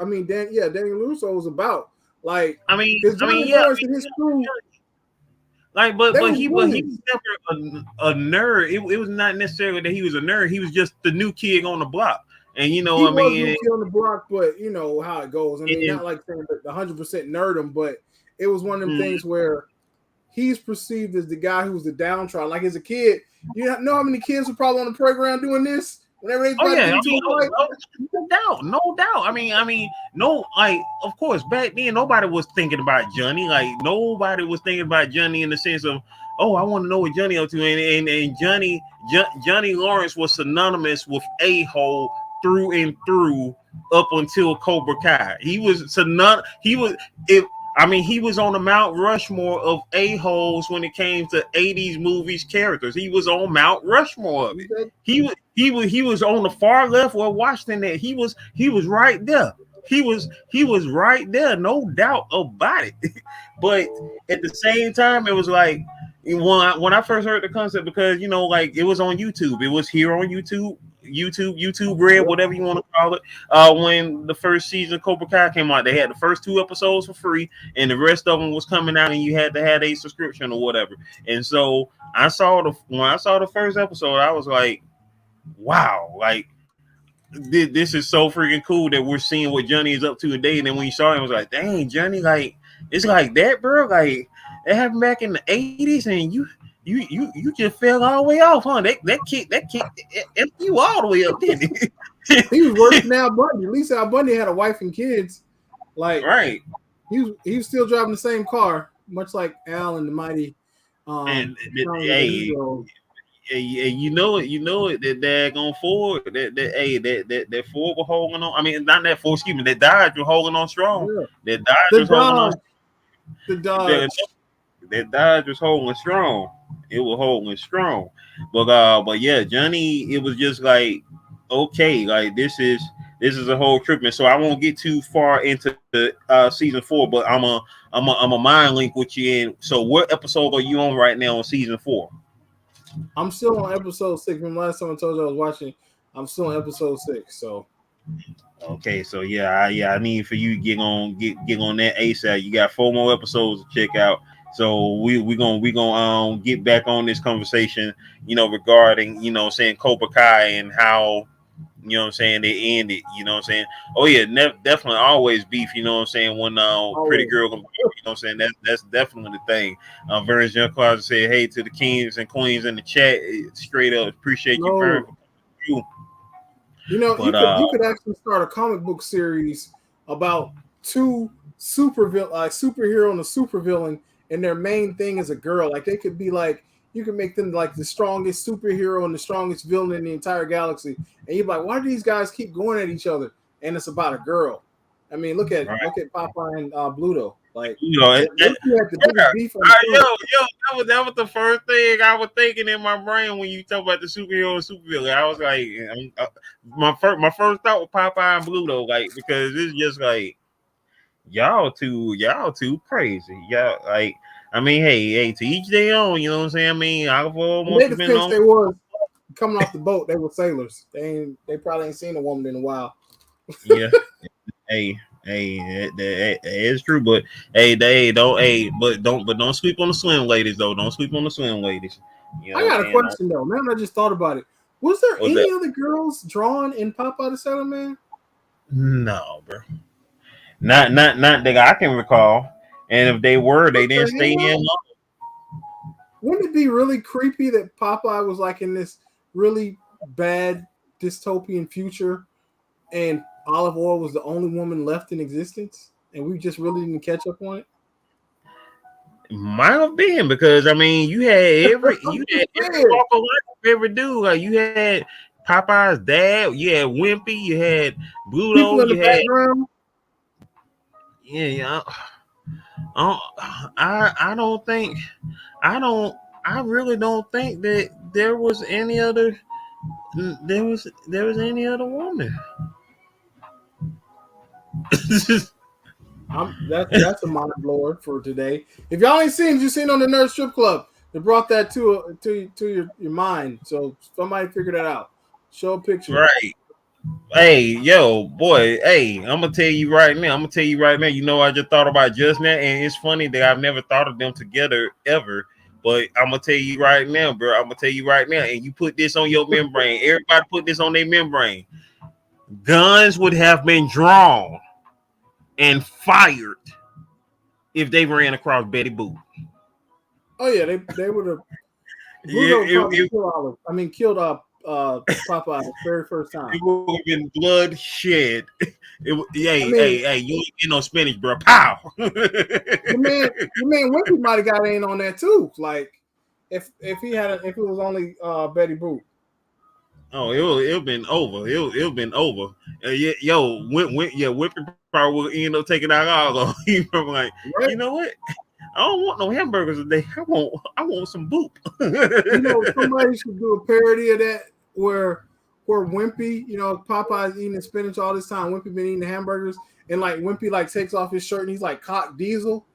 was about. Like, I mean, his crew, like, but he was never a nerd. It was not necessarily that he was a nerd. He was just the new kid on the block. And you know, he was the new kid on the block, but you know how it goes. I mean, not like saying that 100% nerd him, but it was one of them things where he's perceived as the guy who's the downtrodden. Like as a kid, you know how many kids were probably on the playground doing this whenever they Oh yeah, get into a fight? no doubt. I mean, no, like of course back then nobody was thinking about Johnny. Like nobody was thinking about Johnny in the sense of, oh, I want to know what Johnny up to, and Johnny Lawrence was synonymous with a-hole through and through up until Cobra Kai. He was he was on the Mount Rushmore of a-holes when it came to 80s movies characters. He was on Mount Rushmore of it. He was on the far left where Washington that he was right there. He was right there, no doubt about it. But at the same time, it was like when I first heard the concept, because you know, like it was on YouTube. It was here on YouTube Red, whatever you want to call it. When the first season of Cobra Kai came out, they had the first 2 episodes for free, and the rest of them was coming out, and you had to have a subscription or whatever. And so when I saw the first episode, I was like, wow, like this is so freaking cool that we're seeing what Johnny is up to today. And then when you saw him, I was like, dang, Johnny, like it's like that, bro. Like it happened back in the 80s, and you just fell all the way off, huh? That kick you all the way up, didn't he? He was worse than Al Bundy. At least Al Bundy had a wife and kids. Like right. He was still driving the same car, much like Al and the mighty. You know it. That daggone Ford, that Ford was holding on. I mean, not that Ford, excuse me. That Dodge was holding on strong. Yeah. That Dodge was holding on. The Dodge. That Dodge was holding strong. It was holding strong. But yeah, Johnny, it was just like, okay, like this is a whole trip. And so I won't get too far into the season 4, but I'm a mind link with you in. So what episode are you on right now on season 4? I'm still on episode 6. From last time I told you I was watching, I'm still on episode 6. So okay, so I need for you to get on that ASAP. You got 4 more episodes to check out. So we gonna get back on this conversation, you know, regarding, you know, saying Cobra Kai and how, you know what I'm saying, they ended, you know what I'm saying. Oh yeah, definitely always beef, you know what I'm saying, when pretty girl, you know what I'm saying, that's definitely the thing. Vern's Young Closet said, hey to the kings and queens in the chat, straight up appreciate you, Vern. You know, you could actually start a comic book series about 2 superhero and a supervillain, and their main thing is a girl. Like they could be like, you can make them like the strongest superhero and the strongest villain in the entire galaxy, and you're like, why do these guys keep going at each other? And it's about a girl. I mean, look at Popeye and Bluto. Like, you know, that was the first thing I was thinking in my brain when you talk about the superhero and supervillain. I was like, my first thought was Popeye and Bluto, like, because it's just like y'all too crazy. Y'all like, I mean, hey, to each their own. You know what I'm saying? I mean, they was coming off the boat. They were sailors. They probably ain't seen a woman in a while. Yeah. Hey, that is true, but don't sleep on the swim ladies though. Don't sleep on the swim ladies. You know I got a question though, man. I just thought about it. Was there any other girls drawn in Popeye the Sailor Man? No, bro. Not that I can recall. And if they were, they didn't stay in long. Wouldn't it be really creepy that Popeye was like in this really bad dystopian future, and Olive Oyl was the only woman left in existence, and we just really didn't catch up on it? Might have been, because I mean, you had every walk of life, every dude. Like you had Popeye's dad, you had Wimpy, you had Bluto, you had background. Yeah. I really don't think that there was any other woman. That's a mind blower for today. If y'all ain't seen, you seen on the Nerd Strip Club, they brought that to your mind. So somebody figure that out. Show a picture. Right. Hey, yo, boy. Hey, I'm gonna tell you right now. You know, I just thought about just now, and it's funny that I've never thought of them together ever. But I'm gonna tell you right now, bro. And you put this on your membrane. Everybody put this on their membrane. Guns would have been drawn and fired if they ran across Betty Boop. Oh yeah, they would have. Yeah, Bluto probably killed Olive. I mean, killed Popeye the very first time. It would have been bloodshed. I mean, hey, you ain't get no spinach, bro. Pow. the man Wimpy might have got in on that too. Like, if it was only Betty Boop. Oh, it'll been over. It'll been over. Whippy probably will end up taking out all of them. I'm like, Right? you know what? I don't want no hamburgers today. I want some boop. You know, somebody should do a parody of that where Wimpy, you know, Popeye's eating spinach all this time. Wimpy been eating the hamburgers, and like Wimpy like takes off his shirt and he's like cock diesel,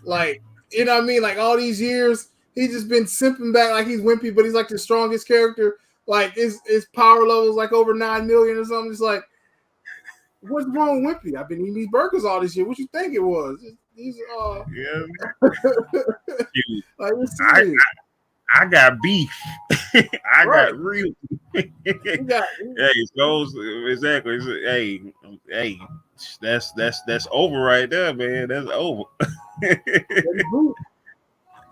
like, you know what I mean? Like all these years, he's just been simping back like he's Wimpy, but he's like the strongest character. Like his power levels like over 9 million or something. It's like, what's wrong with Wimpy? I've been eating these burgers all this year. What you think it was? These Yeah. Like, I got beef. I Right. got real. Hey, Exactly. Hey, that's over right there, man. That's over.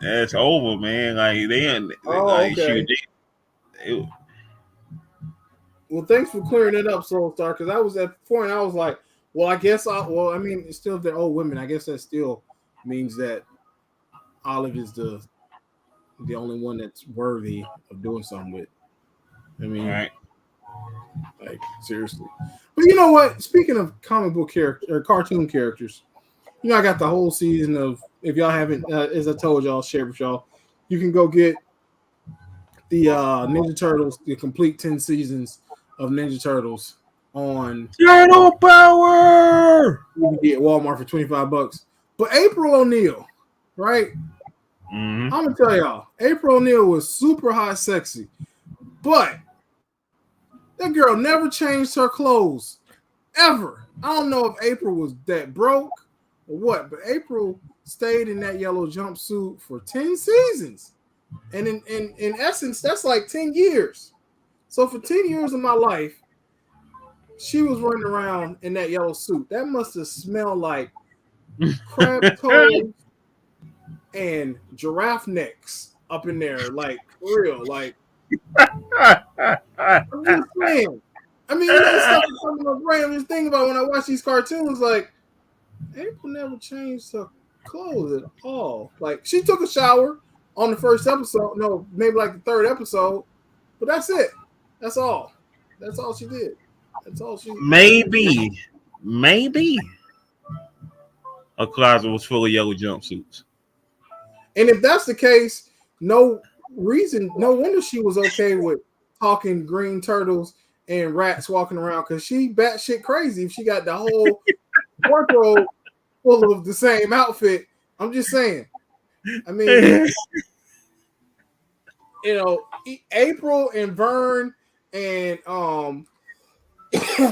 That's over, man. Like okay. Well, thanks for clearing it up, Soul Star, because I was at the point I was like, well, I guess I mean, it's still the old women. I guess that still means that Olive is the only one that's worthy of doing something with. I mean, right. Like, seriously. But you know what? Speaking of comic book character or cartoon characters, you know, I got the whole season of, if y'all haven't, as I told y'all, share with y'all, you can go get the Ninja Turtles, the complete 10 seasons of Ninja Turtles on Turtle Power. You can get Walmart for $25. But April O'Neil, right? Mm-hmm. I'm gonna tell y'all, April O'Neil was super hot, sexy, but that girl never changed her clothes ever. I don't know if April was that broke or what, but April stayed in that yellow jumpsuit for 10 seasons, and in essence, that's like 10 years. So for 10 years of my life, she was running around in that yellow suit. That must have smelled like crab toes and giraffe necks up in there, like for real. Like, I'm just saying. I mean, you know, stuff is coming up brain. I'm just thinking about when I watch these cartoons, like, April never changed her clothes at all. Like, she took a shower on the first episode. No, maybe like the third episode. But that's it. That's all. That's all she did. That's all she Maybe a closet was full of yellow jumpsuits. And if that's the case, no wonder she was okay with talking green turtles and rats walking around, because she batshit crazy if she got the whole wardrobe full of the same outfit. I'm just saying. I mean, you know, April and Vern and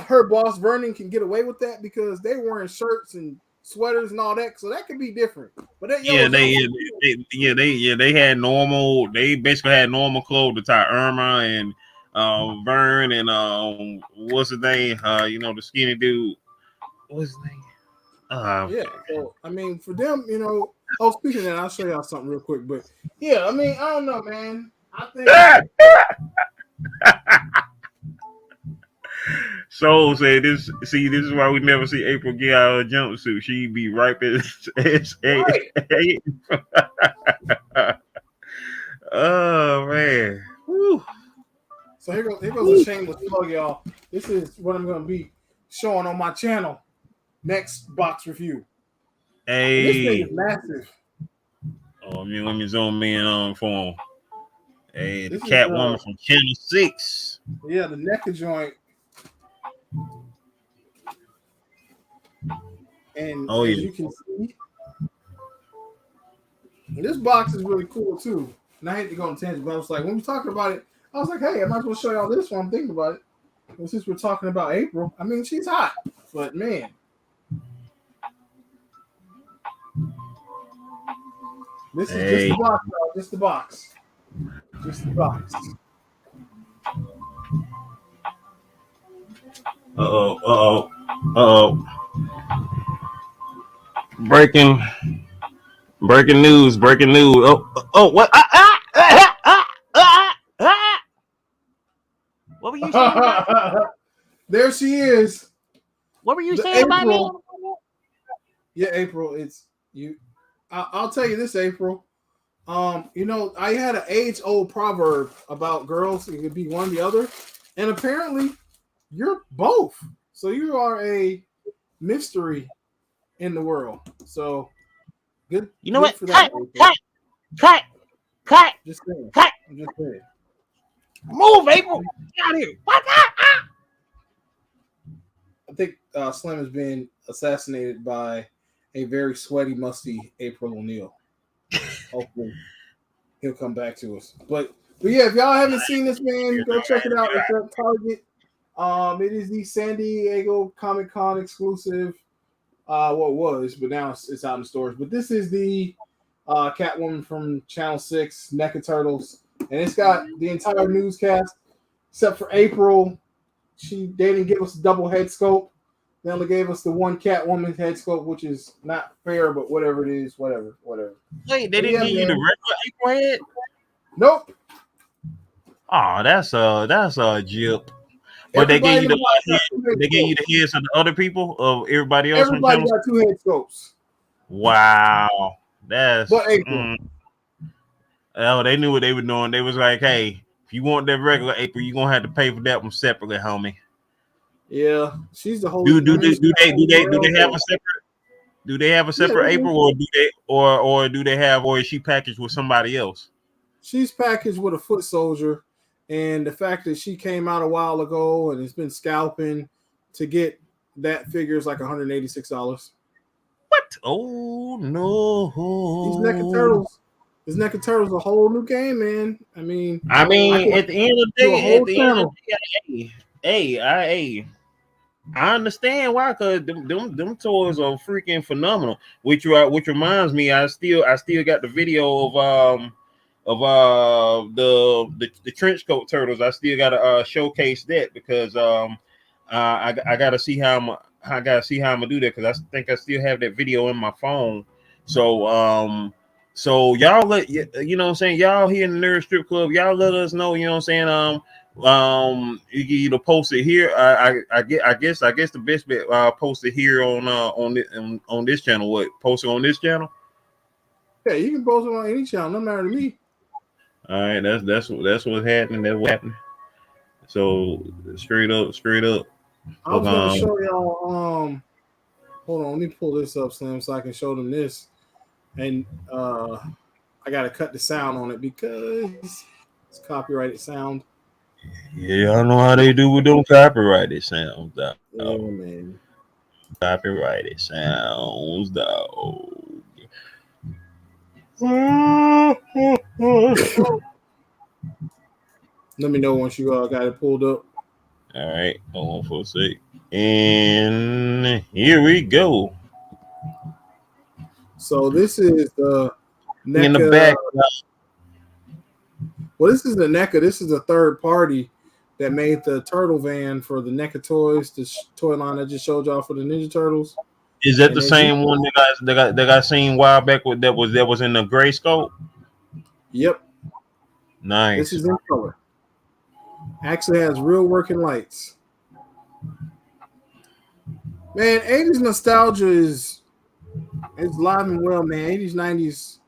her boss Vernon can get away with that because they wearing shirts and sweaters and all that, so that could be different. But that they had normal. They basically had normal clothes to tie Irma and Vern and what's his name? You know, the skinny dude. What's his name? Yeah. So I mean, for them, you know. Oh, speaking of that, I'll show y'all something real quick. But yeah, I mean, I don't know, man. I think. So say this. See, this is why we never see April get out of a jumpsuit. She be ripe as right. Oh man. Whew. So here goes a shameless plug, y'all. This is what I'm gonna be showing on my channel. Next box review. Hey, this thing is massive. Oh, let me zoom in for him. Hey, the Catwoman from Channel 6. Yeah, the NECA joint. And as you can see, this box is really cool too. And I hate to go on tangent, but I was like, when we were talking about it, I was like, hey, I might as well show y'all this while I'm thinking about it. And since we're talking about April, I mean, she's hot, but man. This is just the box, y'all. Just the box. Just the box. Breaking Breaking news. Breaking news. Oh, what? What were you saying about me? There she is. What were you The saying about me? April. Yeah, April. It's you. I'll tell you this, April. You know, I had an age-old proverb about girls. It could be one or the other, and apparently, you're both. So you are a mystery in the world. So good. You know Good what? for that. Cut. Just saying. Cut. I'm just saying. Move, April. Get out of here. What? I think Slim has been assassinated by a very sweaty, musty April O'Neil. Hopefully, he'll come back to us. But yeah, if y'all haven't seen this, man, go check it out. It's at Target. It is the San Diego Comic Con exclusive. Well, it was, but now it's out in stores. But this is the Catwoman from Channel 6, NECA Turtles, and it's got the entire newscast except for April. They didn't give us a double head scope. They only gave us the one Catwoman head scope, which is not fair, but whatever it is, whatever. Wait, they didn't give you the regular April head? Nope. Oh, that's a jip. But they gave you the heads of the other people, of everybody else. Everybody got two head scopes. Wow, that's. But April. Oh, they knew what they were doing. They was like, "Hey, if you want that regular April, you're gonna have to pay for that one separately, homie." Yeah, she's the whole. Do they have a separate? Do they have a separate April, or do they have, or is she packaged with somebody else? She's packaged with a foot soldier. And the fact that she came out a while ago and has been scalping to get that figure is like $186. What? Oh no! These NECA Turtles. This NECA Turtles a whole new game, man. I mean, at the end of the day, I understand why, because them toys are freaking phenomenal. Which reminds me, I still got the video of the trench coat turtles. I still gotta showcase that, because I gotta see how I'm gonna do that, because I think I still have that video in my phone. So y'all you know what I'm saying, y'all here in the Nerd Strip Club, y'all let us know, you know what I'm saying. You can either post it here. I guess the best bet, post it here on this channel. What, post it on this channel? Yeah, you can post it on any channel, no matter to me. All right, that's what's happening. That's what's happening. So straight up. I was gonna show y'all. Hold on, let me pull this up, Slim, so I can show them this. And I gotta cut the sound on it because it's copyrighted sound. Yeah, I know how they do with them copyrighted sounds, dog. Yeah, man. Copyrighted sounds, dog. Let me know once you got it pulled up. All right, hold on for a sec. And here we go. So this is the NECA. In the back. Well, this is the NECA. This is the third party that made the turtle van for the NECA toys, the toy line I just showed y'all for the Ninja Turtles. Is that the same one that got seen a while back with that was in the gray scope? Yep. Nice. This is in color. Actually has real working lights. Man, 80s nostalgia is live and well, man. 80s, 90s.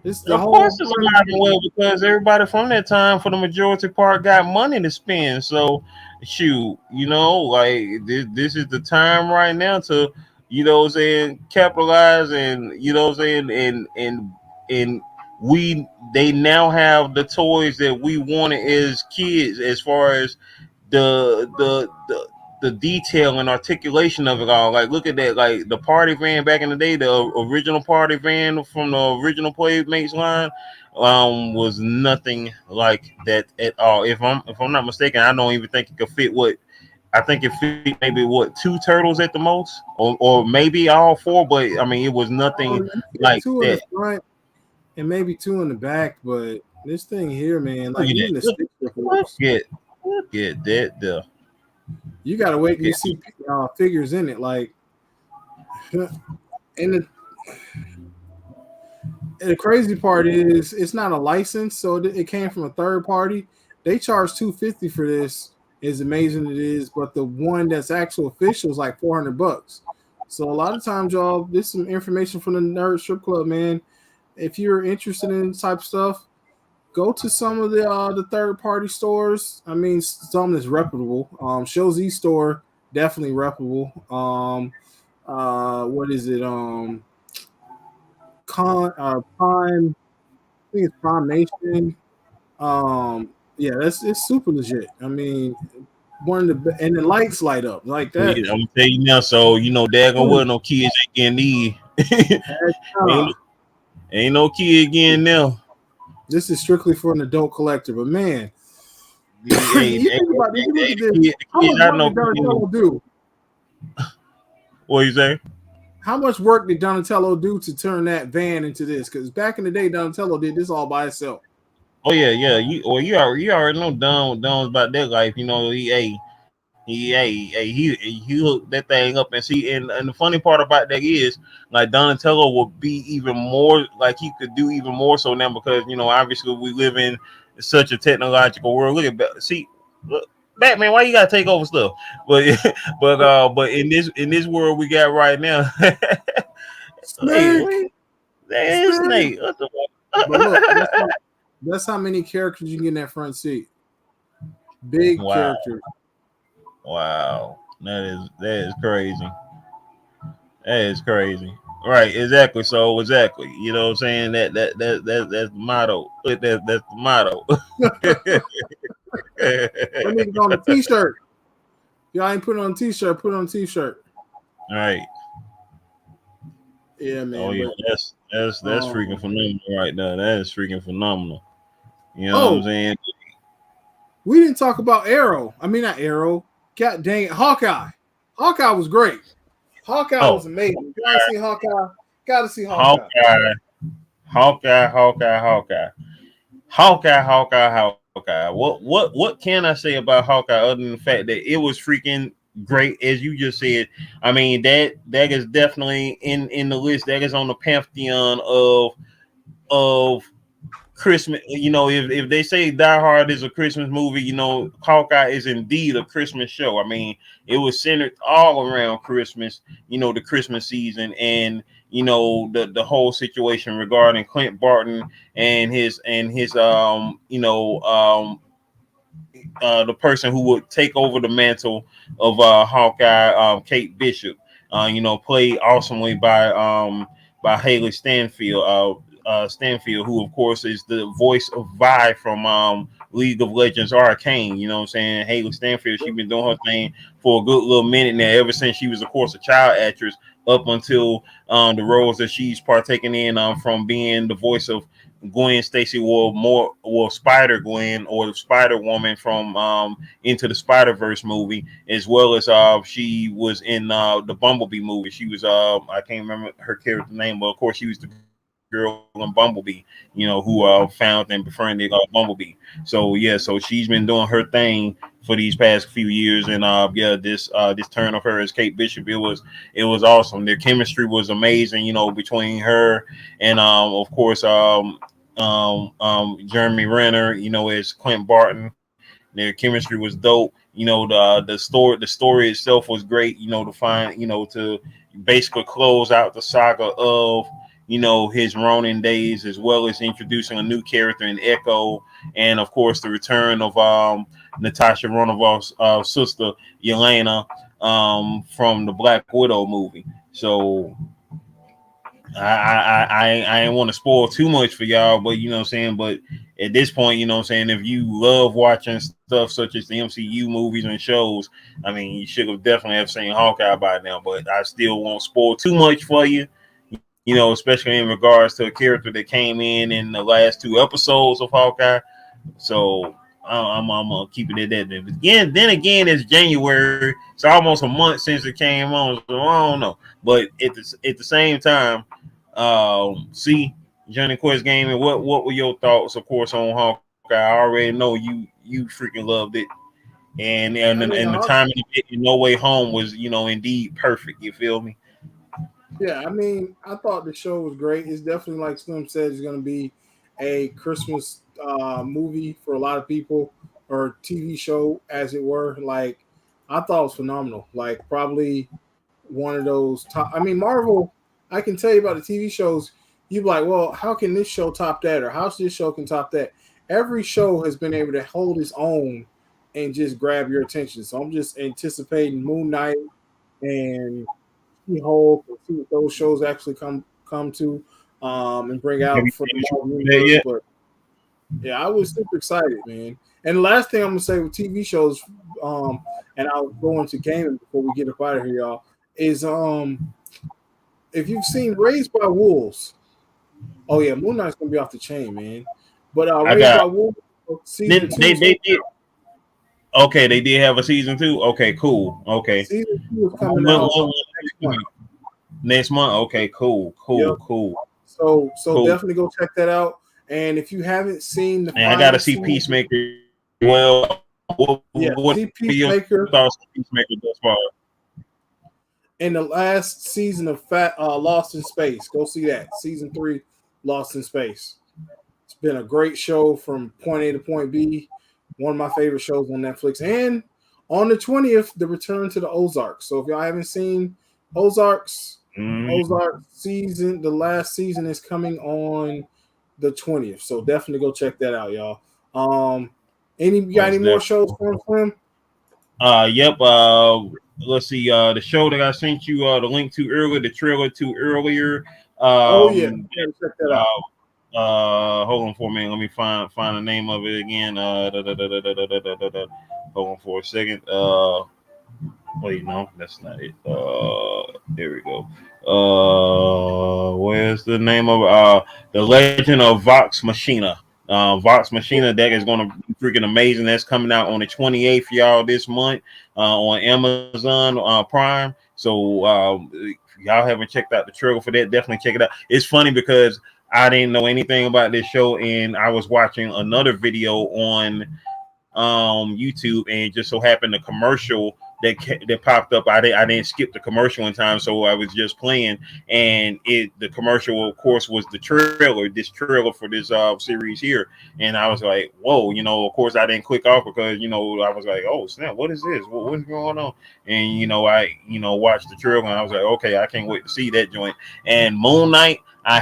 This the of whole course it's alive and well, because everybody from that time, for the majority part, got money to spend. So shoot, you know, like this is the time right now to, you know what I'm saying, capitalize, and you know what I'm saying, and they now have the toys that we wanted as kids, as far as the detail and articulation of it all. Like, look at that, like the party van back in the day, the original party van from the original Playmates line, was nothing like that at all. If I'm not mistaken, I don't even think it could fit I think it fit maybe two turtles at the most, or maybe all four, but I mean, it was nothing like two that. in the front and maybe two in the back, but this thing here, man, like even the Look at that though. You gotta wait till you see figures in it, like, and the crazy part is it's not a license, so it came from a third party. They charge $250 for this. As amazing it is, but the one that's actual official is like $400. So a lot of times, y'all, this is some information from the Nerd Strip Club, man. If you're interested in this type of stuff, go to some of the third party stores. I mean, some that's reputable. Show Z store, definitely reputable. What is it? Prime. I think it's Prime Nation. Yeah, it's super legit. I mean, one of the and the lights light up like that. Yeah, I'm gonna tell you now. So you know, daggone well, no kids ain't getting these. ain't, ain't no kid getting now. This is strictly for an adult collector, but man, Hey, you think about this. You look at this. the How kids much I work know. did Donatello do? What you say? How much work did Donatello do to turn that van into this? Because back in the day, Donatello did this all by himself. Oh yeah, yeah. You already know Don's about that life. You know he hooked that thing up and see. And the funny part about that is like Donatello would be even more like he could do even more so now because you know obviously we live in such a technological world. Look at look, Batman, why you gotta take over stuff? But but in this world we got right now, Snake, there's Snake. What the fuck? But look, that's how many characters you can get in that front seat. Big characters. Wow, that is crazy. That is crazy. Right, exactly. So exactly, you know what I'm saying? That's the motto. That's the motto. That nigga on a t-shirt. Y'all ain't put it on a t-shirt, put it on a t-shirt. All right. Yeah, man. Oh yeah, that's freaking phenomenal right now. That is freaking phenomenal. You know what I'm saying? We didn't talk about Arrow. I mean not Arrow. God dang it, Hawkeye. Hawkeye was great. Hawkeye was amazing. You gotta see Hawkeye. Gotta see Hawkeye. Hawkeye. What can I say about Hawkeye other than the fact that it was freaking great, as you just said? I mean that is definitely in the list. That is on the pantheon of Christmas. You know, if they say Die Hard is a Christmas movie, you know, Hawkeye is indeed a Christmas show. I mean, it was centered all around Christmas, you know, the Christmas season, and you know the whole situation regarding Clint Barton and his the person who would take over the mantle of Hawkeye, Kate Bishop, you know, played awesomely by Haley Stanfield. Stanfield, who of course is the voice of Vi from League of Legends Arcane. You know what I'm saying? Haley Stanfield, she's been doing her thing for a good little minute now, ever since she was, of course, a child actress up until the roles that she's partaking in from being the voice of Gwen Stacy, or Spider Gwen, or the Spider Woman from Into the Spider-Verse movie, as well as she was in the Bumblebee movie. She was I can't remember her character name, but of course she was the girl in Bumblebee, you know, who found and befriended Bumblebee. So yeah, so she's been doing her thing for these past few years, and this turn of her as Kate Bishop, it was awesome. Their chemistry was amazing, you know, between her and of course Jeremy Renner, you know, as Clint Barton. Their chemistry was dope. You know, the story itself was great. You know, to basically close out the saga of, you know, his Ronin days, as well as introducing a new character in Echo, and of course the return of Natasha Romanoff's sister Yelena from the Black Widow movie. So I ain't want to spoil too much for y'all, but you know what I'm saying. But at this point, you know what I'm saying, if you love watching stuff such as the MCU movies and shows, I mean, you should have definitely have seen Hawkeye by now. But I still won't spoil too much for you. You know, especially in regards to a character that came in the last 2 episodes of Hawkeye. So I'm gonna keep it at that. Then again, it's January. It's almost a month since it came on, so I don't know. But at the same time, see, Johnny Quest Gaming, what were your thoughts, of course, on Hawkeye? I already know you freaking loved it, and the timing of it in No Way Home was, you know, indeed perfect. You feel me? Yeah, I mean, I thought the show was great. It's definitely, like Slim said, it's going to be a Christmas movie for a lot of people, or TV show, as it were. Like, I thought it was phenomenal. Like, probably one of those top. I mean, Marvel. I can tell you about the TV shows. You're like, well, how can this show top that, or how this show can top that? Every show has been able to hold its own and just grab your attention. So I'm just anticipating Moon Knight and She-Hulk and see what those shows actually come to and bring Have out you for the finished Marvel that universe. yet? But yeah, I was super excited, man. And the last thing I'm gonna say with TV shows, and I'll go into gaming before we get up out of here, y'all, is if you've seen Raised by Wolves, oh yeah, Moon Knight's gonna be off the chain, man. But I Raised got. by Wolves season Then two is they did. Okay, they did have a season 2. Okay, cool. Okay. season two is When, coming when, out when, next month. next month. Okay, cool, Yep. cool. So definitely go check that out. And if you haven't seen the And I gotta final see season, Peacemaker. Well, yeah, what see are your Peacemaker thoughts on Peacemaker thus far? in the last season of Lost in Space. Go see that. Season 3, Lost in Space. It's been a great show from point A to point B. One of my favorite shows on Netflix. And on the 20th, the return to the Ozarks. So if y'all haven't seen Ozarks, Ozark season, the last season is coming on the 20th. So definitely go check that out, y'all. You got any more shows for him? Yep. Let's see. The show that I sent you the link to earlier, the trailer to earlier. Oh yeah, check that out. Hold on for a minute. Let me find the name of it again. Hold on for a second. Wait, no, that's not it. There we go. Where's the name of the Legend of Vox Machina? Vox Machina deck is going to be freaking amazing. That's coming out on the 28th, y'all, this month on Amazon Prime. So if y'all haven't checked out the trailer for that, definitely check it out. It's funny because I didn't know anything about this show, and I was watching another video on YouTube, and just so happened the commercial that popped up. I didn't skip the commercial in time, so I was just playing, and the commercial, of course, was the trailer. This trailer for this series here, and I was like, whoa, of course I didn't click off because I was like, oh snap, what is this? What's going on? And I watched the trailer, and I was like, okay, I can't wait to see that joint. And Moon Knight, I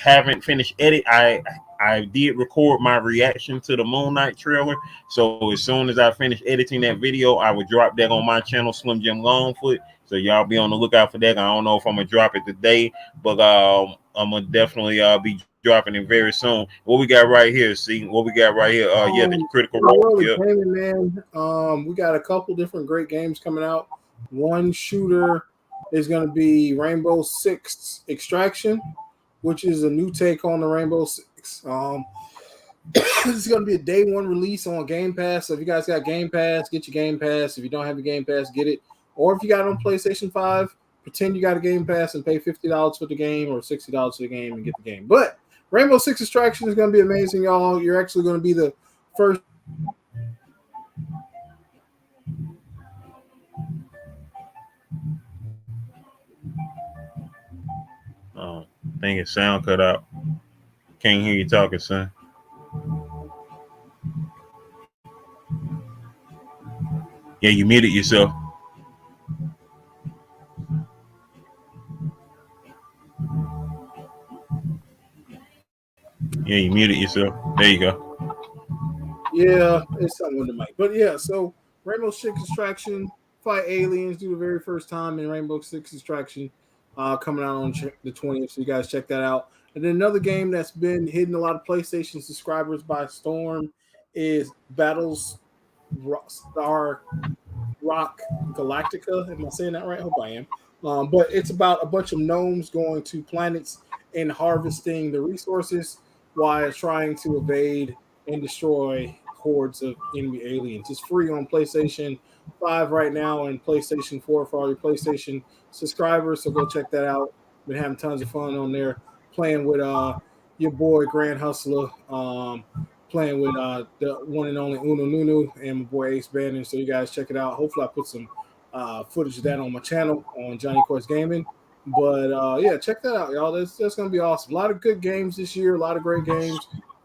haven't finished edit. I did record my reaction to the Moon Knight trailer. So as soon as I finish editing that video, I would drop that on my channel, Slim Jim Longfoot. So y'all be on the lookout for that. I don't know if I'm gonna drop it today, but I'm gonna definitely be dropping it very soon. What we got right here? See what we got right here? Yeah, the Critical Role. Yeah. Gaming, man. We got a couple different great games coming out. One shooter is going to be Rainbow Six Extraction, which is a new take on the Rainbow Six. This is going to be a day one release on Game Pass. So if you guys got Game Pass, get your Game Pass. If you don't have a Game Pass, get it. Or if you got it on PlayStation 5, pretend you got a Game Pass and pay $50 for the game or $60 for the game and get the game. But Rainbow Six Extraction is going to be amazing, y'all. You're actually going to be the first. Oh, dang it, sound cut out. Can't hear you talking, son. Yeah, you muted yourself. Yeah, you muted yourself. There you go. Yeah, it's something with the mic. But yeah, so Rainbow Six Extraction, fight aliens, do the very first time in Rainbow Six Extraction, coming out on the 20th. So you guys check that out. And then another game that's been hitting a lot of PlayStation subscribers by storm is Battles Star Rock Galactica. Am I saying that right? I hope I am. But it's about a bunch of gnomes going to planets and harvesting the resources while trying to evade and destroy hordes of enemy aliens. It's free on PlayStation 5 right now and PlayStation 4 for all your PlayStation subscribers. So go check that out. Been having tons of fun on there playing with your boy Grand Hustler, playing with the one and only Uno Nunu and my boy Ace Bannon. So you guys check it out. Hopefully I put some footage of that on my channel on Johnny Quest Gaming. But yeah, check that out, y'all. That's gonna be awesome. A lot of good games this year. A lot of great games.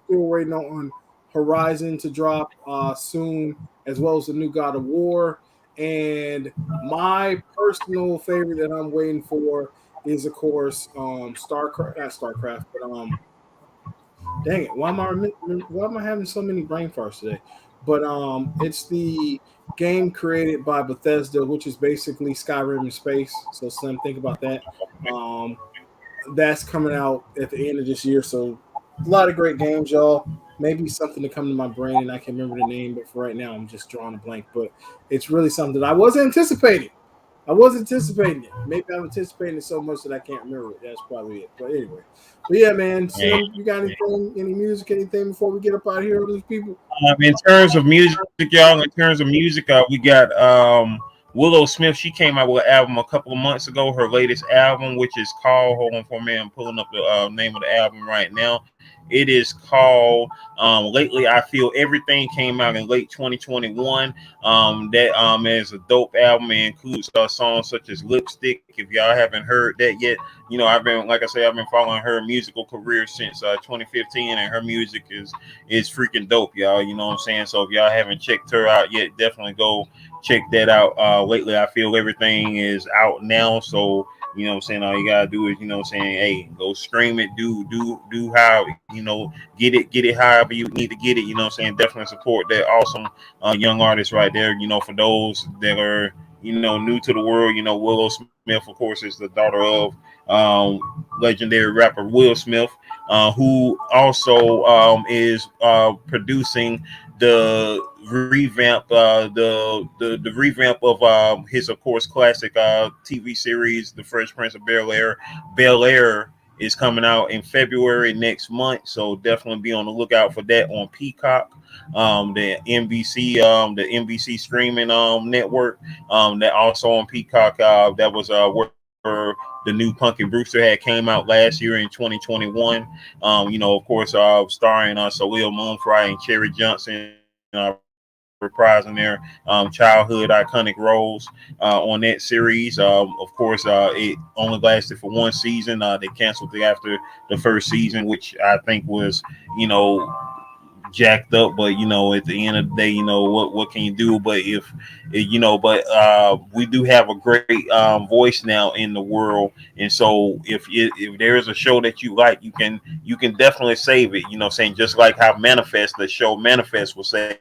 Still waiting on Horizon to drop soon, as well as the new God of War. And my personal favorite that I'm waiting for is, of course, Starcraft. Not Starcraft, but dang it, why am I having so many brain farts today? But it's the game created by Bethesda, which is basically Skyrim in space. So Slim, think about that. Um, that's coming out at the end of this year. So a lot of great games, y'all. Maybe something to come to my brain and I can remember the name, but for right now I'm just drawing a blank. But it's really something that I wasn't anticipating. I was anticipating it. Maybe I'm anticipating it so much that I can't remember it. That's probably it. But anyway. But yeah, man. Sim, you got anything, any music, anything before we get up out of here with these people? In terms of music, y'all, we got Willow Smith. She came out with an album a couple of months ago. Her latest album, which is called, hold on for me, I'm pulling up the name of the album right now. It is called Lately I Feel Everything. Came out in late 2021. That is a dope album. It includes songs such as Lipstick. If y'all haven't heard that yet, I've been, like I say, I've been following her musical career since 2015, and her music is freaking dope, y'all. You know what I'm saying? So if y'all haven't checked her out yet, definitely go check that out. Lately I Feel Everything is out now, so you know what I'm saying, all you gotta do is, hey, go stream it, do how, get it however you need to get it. You know what I'm saying? Definitely support that awesome young artist right there. For those that are new to the world, Willow Smith, of course, is the daughter of legendary rapper Will Smith, who also is producing the revamp, the revamp of his, of course, classic TV series, The Fresh Prince of Bel Air. Bel Air is coming out in February next month, so definitely be on the lookout for that on Peacock, the NBC streaming network. That also on Peacock. That was where the new Punky Brewster had came out last year in 2021. Of course, starring Salil Moonfry and Cherry Johnson, reprising their childhood iconic roles on that series. Of course, it only lasted for one season. They canceled it after the first season, which I think was, jacked up, but at the end of the day, what can you do? But we do have a great voice now in the world, and so if there is a show that you like, you can definitely save it. Saying, just like how the show Manifest will say,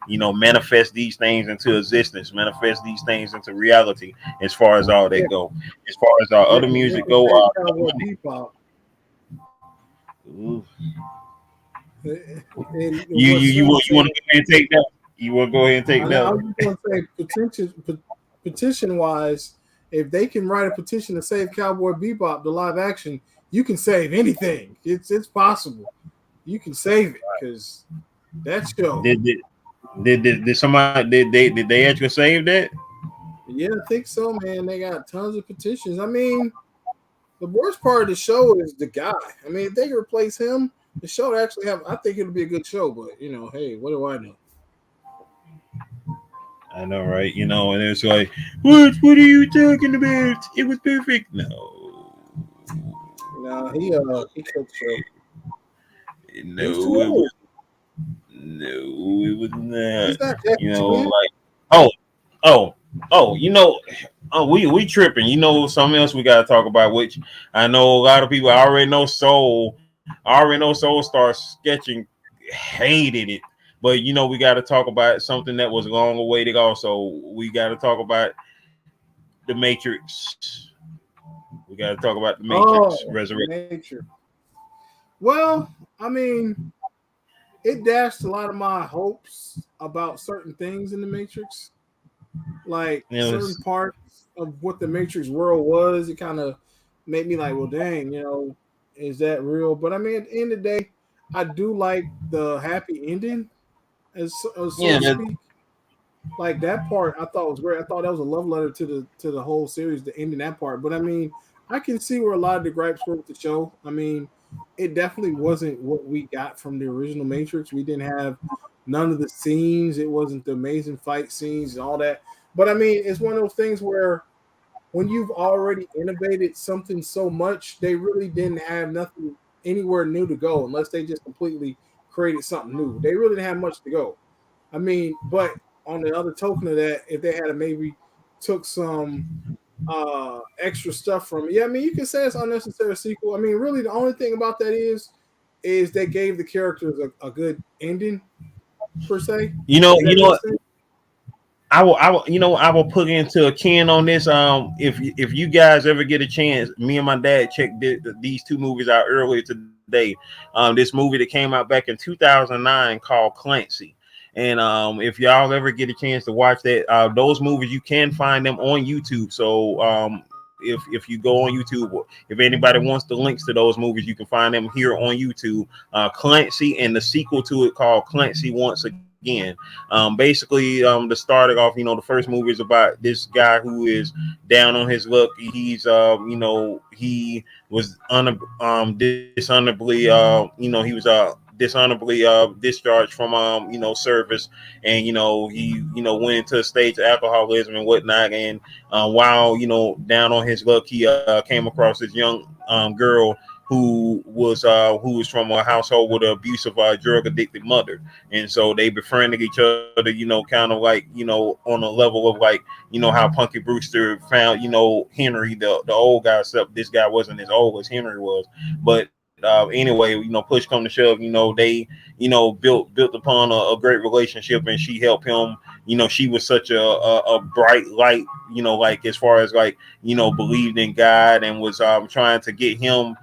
manifest these things into existence, manifest these things into reality. As far as all that go, as far as our other music go, you want to go ahead and take that? You want to go ahead and take that? I was just going to say, petition wise, if they can write a petition to save Cowboy Bebop, the live action, you can save anything. It's possible. You can save it, because that show. Did somebody did they actually save that? Yeah, I think so, man. They got tons of petitions. I mean, the worst part of the show is the guy. I mean, if they replace him, the show actually I think it'll be a good show, but hey, what do I know? I know, right? And it's like, what are you talking about? It was perfect. No, he killed the show. No, it was not. He's not we tripping. Something else we gotta talk about, which I know a lot of people. I already know Soul starts sketching, hated it. But we got to talk about something that was long awaited. Also, we got to talk about the Matrix. We got to talk about the Matrix Resurrection. Well, I mean, it dashed a lot of my hopes about certain things in the Matrix. Like certain parts of what the Matrix world was, it kind of made me like, well, dang, is that real? But I mean, at the end of the day, I do like the happy ending, as so to speak. Like that part, I thought was great. I thought that was a love letter to the whole series, the ending that part. But I mean, I can see where a lot of the gripes were with the show. I mean, it definitely wasn't what we got from the original Matrix. We didn't have none of the scenes. It wasn't the amazing fight scenes and all that. But I mean, it's one of those things where when you've already innovated something so much, they really didn't have nothing anywhere new to go unless they just completely created something new. They really didn't have much to go. I mean, but on the other token of that, if they had maybe took some extra stuff from it, yeah, I mean, you can say it's unnecessary sequel. I mean, really, the only thing about that is they gave the characters a good ending per se. You That know makes what? sense. I will put into a can on this. If you guys ever get a chance, me and my dad checked these two movies out earlier today. This movie that came out back in 2009 called Clancy. And if y'all ever get a chance to watch that, those movies, you can find them on YouTube. So if you go on YouTube, if anybody wants the links to those movies, you can find them here on YouTube. Clancy and the sequel to it called Clancy Once Again. Basically, to start it off, the first movie is about this guy who is down on his luck. He's he was dishonorably he was dishonorably discharged from service, and he went into a stage of alcoholism and whatnot. And while down on his luck, he came across this young girl who was from a household with an abusive drug addicted mother. And so they befriended each other, kind of like on a level of like how Punky Brewster found Henry, the old guy, except this guy wasn't as old as Henry was. But anyway, push come to shove, they built upon a great relationship, and she helped him. She was such a bright light, like as far as like believed in God, and was trying to get him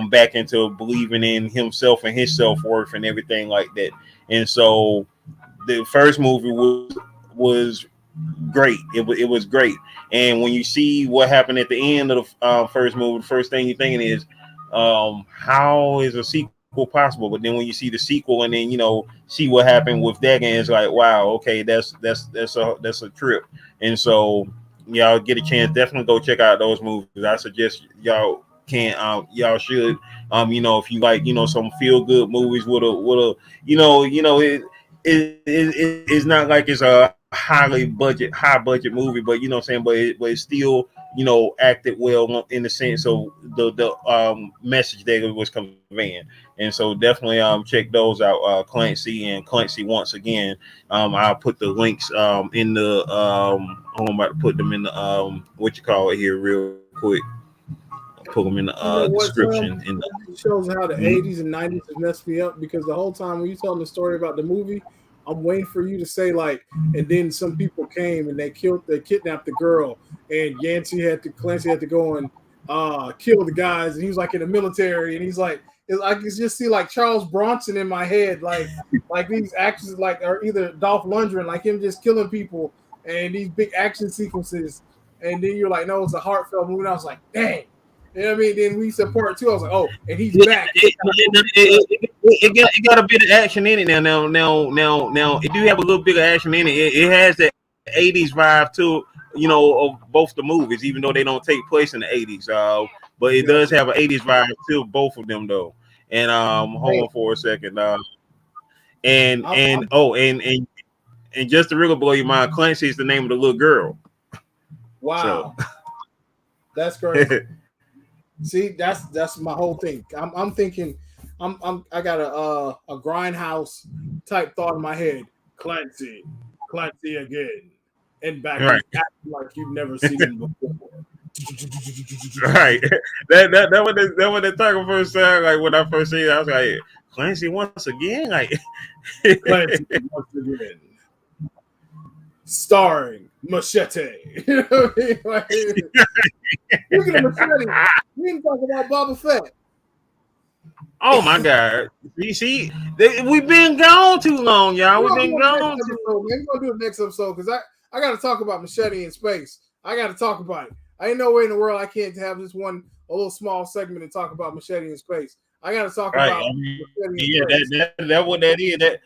back into believing in himself and his self-worth and everything like that. And so the first movie was great. It was great. And when you see what happened at the end of the first movie, the first thing you're thinking is, how is a sequel possible? But then when you see the sequel and then see what happened with that game, it's like, wow, okay, that's a trip. And so y'all get a chance, definitely go check out those movies. I suggest y'all should if you like some feel good movies with a it's not like it's a high budget movie, but what I'm saying, but it's still acted well in the sense of the message that it was conveying. And so definitely check those out, Clancy and Clancy Once Again. I'll put the links in the I'm about to put them in the what you call it here real quick. Put them in the What, Sam? description in the It shows how the 80s and 90s has messed me up, because the whole time when you telling the story about the movie, I'm waiting for you to say like, and then some people came and they kidnapped the girl, and Clancy had to go and kill the guys, and he was like in the military, and he's like, I can just see like Charles Bronson in my head, like these actions like are either Dolph Lundgren, like him just killing people, and these big action sequences, and then you're like, no, it's a heartfelt movie. And I was like, dang. You know what I mean? Then we said part 2. I was like, oh, and he's back. It got a bit of action in it now. It do have a little bit of action in it. It has that 80s vibe too, of both the movies, even though they don't take place in the 80s. But it does have an 80s vibe to both of them though. And hold on for a second. And just to really blow your mind, Clancy is the name of the little girl. Wow. So. That's crazy. See, that's my whole thing. I'm thinking, I got a grindhouse type thought in my head. Clancy again, and back right. acting like you've never seen him before. Right. That what the title first sound like when I first seen it. I was like, Clancy Once Again, like Clancy Once Again, starring Machete. You know what I mean? Like, look at Machete. We didn't talk about Boba Fett. Oh my God! You see, we've been gone too long, y'all. We've been gone. We're gonna do the next episode because I got to talk about Machete in space. I got to talk about it. I ain't no way in the world I can't have this a little small segment and talk about Machete in space. I got to talk about. That what that is. That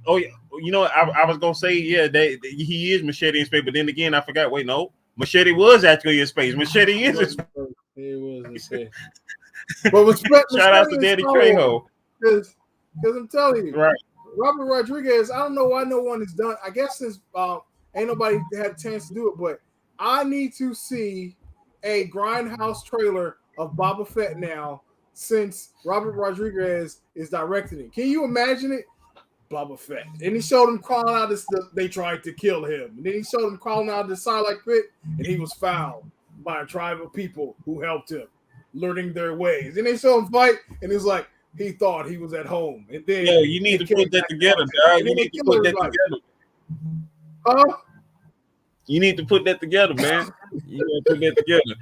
I was gonna say he is Machete in space, but then again I forgot. Wait, no, Machete was actually in space. Machete is in space. He was in space. But shout out to Daddy Trejo. Because I'm telling you, right. Robert Rodriguez, I don't know why no one has done. I guess since ain't nobody had a chance to do it, but I need to see a Grindhouse trailer of Boba Fett now since Robert Rodriguez is directing it. Can you imagine it? Boba Fett. And he showed him crawling out of they tried to kill him. And then he showed him crawling out of the Sarlacc pit, and he was found by a tribe of people who helped him, learning their ways. And they showed him fight, and it's like he thought he was at home. And then you need to put that together, dog. You need to put that together. You need to put that together, man. You need to put that together.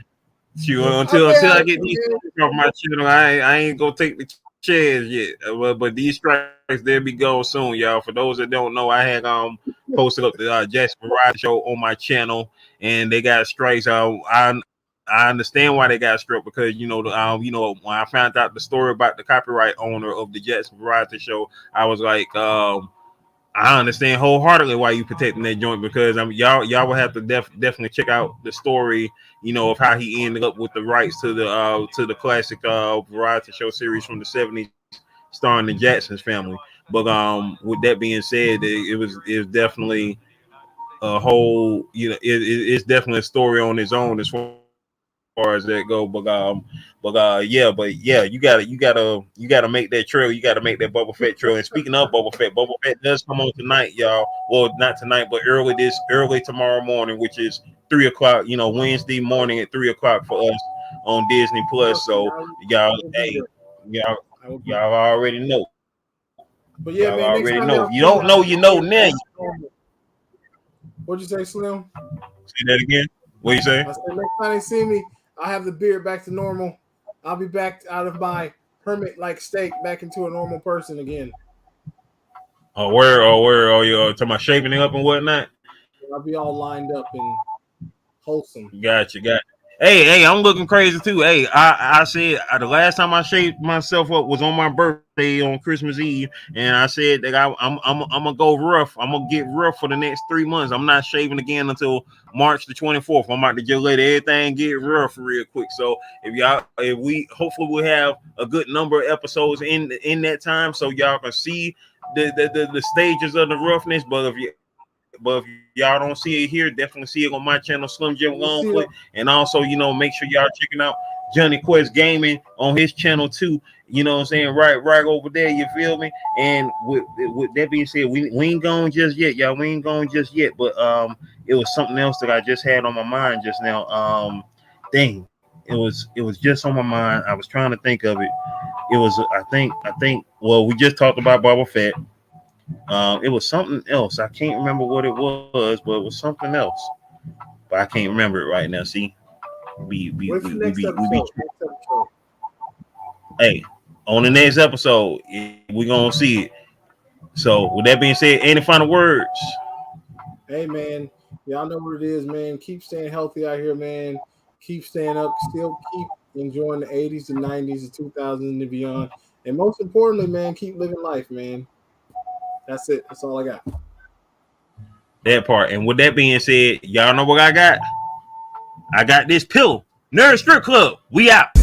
Until I get these off my channel, I ain't gonna take the chairs yet. But these strikes, they'll be gone soon, y'all. For those that don't know, I had posted up the Jackson Variety Show on my channel, and they got strikes. I understand why they got struck, because when I found out the story about the copyright owner of the Jackson Variety Show, I was like, I understand wholeheartedly why you protecting that joint, because y'all will have to definitely check out the story, of how he ended up with the rights to the classic variety show series from the 70s starring the Jacksons family. But with that being said, it was definitely a whole, it's definitely a story on its own as far as that go. But you gotta make that trail. You gotta make that Boba Fett trail. And speaking of Boba Fett does come on tonight, y'all. Well, not tonight, but early tomorrow morning, which is 3 o'clock. Wednesday morning at 3 o'clock for us on Disney Plus. So y'all already know. But yeah, y'all man, already know. You don't know, you know now. What'd you say, Slim? Say that again. What you say? I said, next time they see me, I'll have the beard back to normal. I'll be back out of my hermit-like state, back into a normal person again. Where are you talking about shaving it up and whatnot? I'll be all lined up and wholesome. Gotcha. Hey, I'm looking crazy too. Hey, I said the last time I shaved myself up was on my birthday on Christmas Eve, and I said that I'm gonna go rough. I'm gonna get rough for the next 3 months. I'm not shaving again until March the 24th. I'm about to just let everything get rough real quick. So if we hopefully we'll have a good number of episodes in that time, so y'all can see the stages of the roughness. But if y'all don't see it here, definitely see it on my channel, Slim Jim Longfoot. And also, make sure y'all checking out Johnny Quest Gaming on his channel too. You know what I'm saying? Right over there, you feel me? And with that being said, we ain't gone just yet, y'all. We ain't gone just yet. But it was something else that I just had on my mind just now. Dang, it was just on my mind. I was trying to think of it. It was I think well, we just talked about Boba Fett. It was something else. I can't remember what it was, but it was something else. But I can't remember it right now. See, we hey, on the next episode, we're gonna see it. So with that being said, any final words? Hey man, y'all know what it is, man. Keep staying healthy out here, man. Keep staying up, still keep enjoying the 80s, the 90s, the 2000s, and beyond. And most importantly, man, keep living life, man. That's it. That's all I got. That part. And with that being said, y'all know what I got? I got this pill. Nerd Strip Club. We out.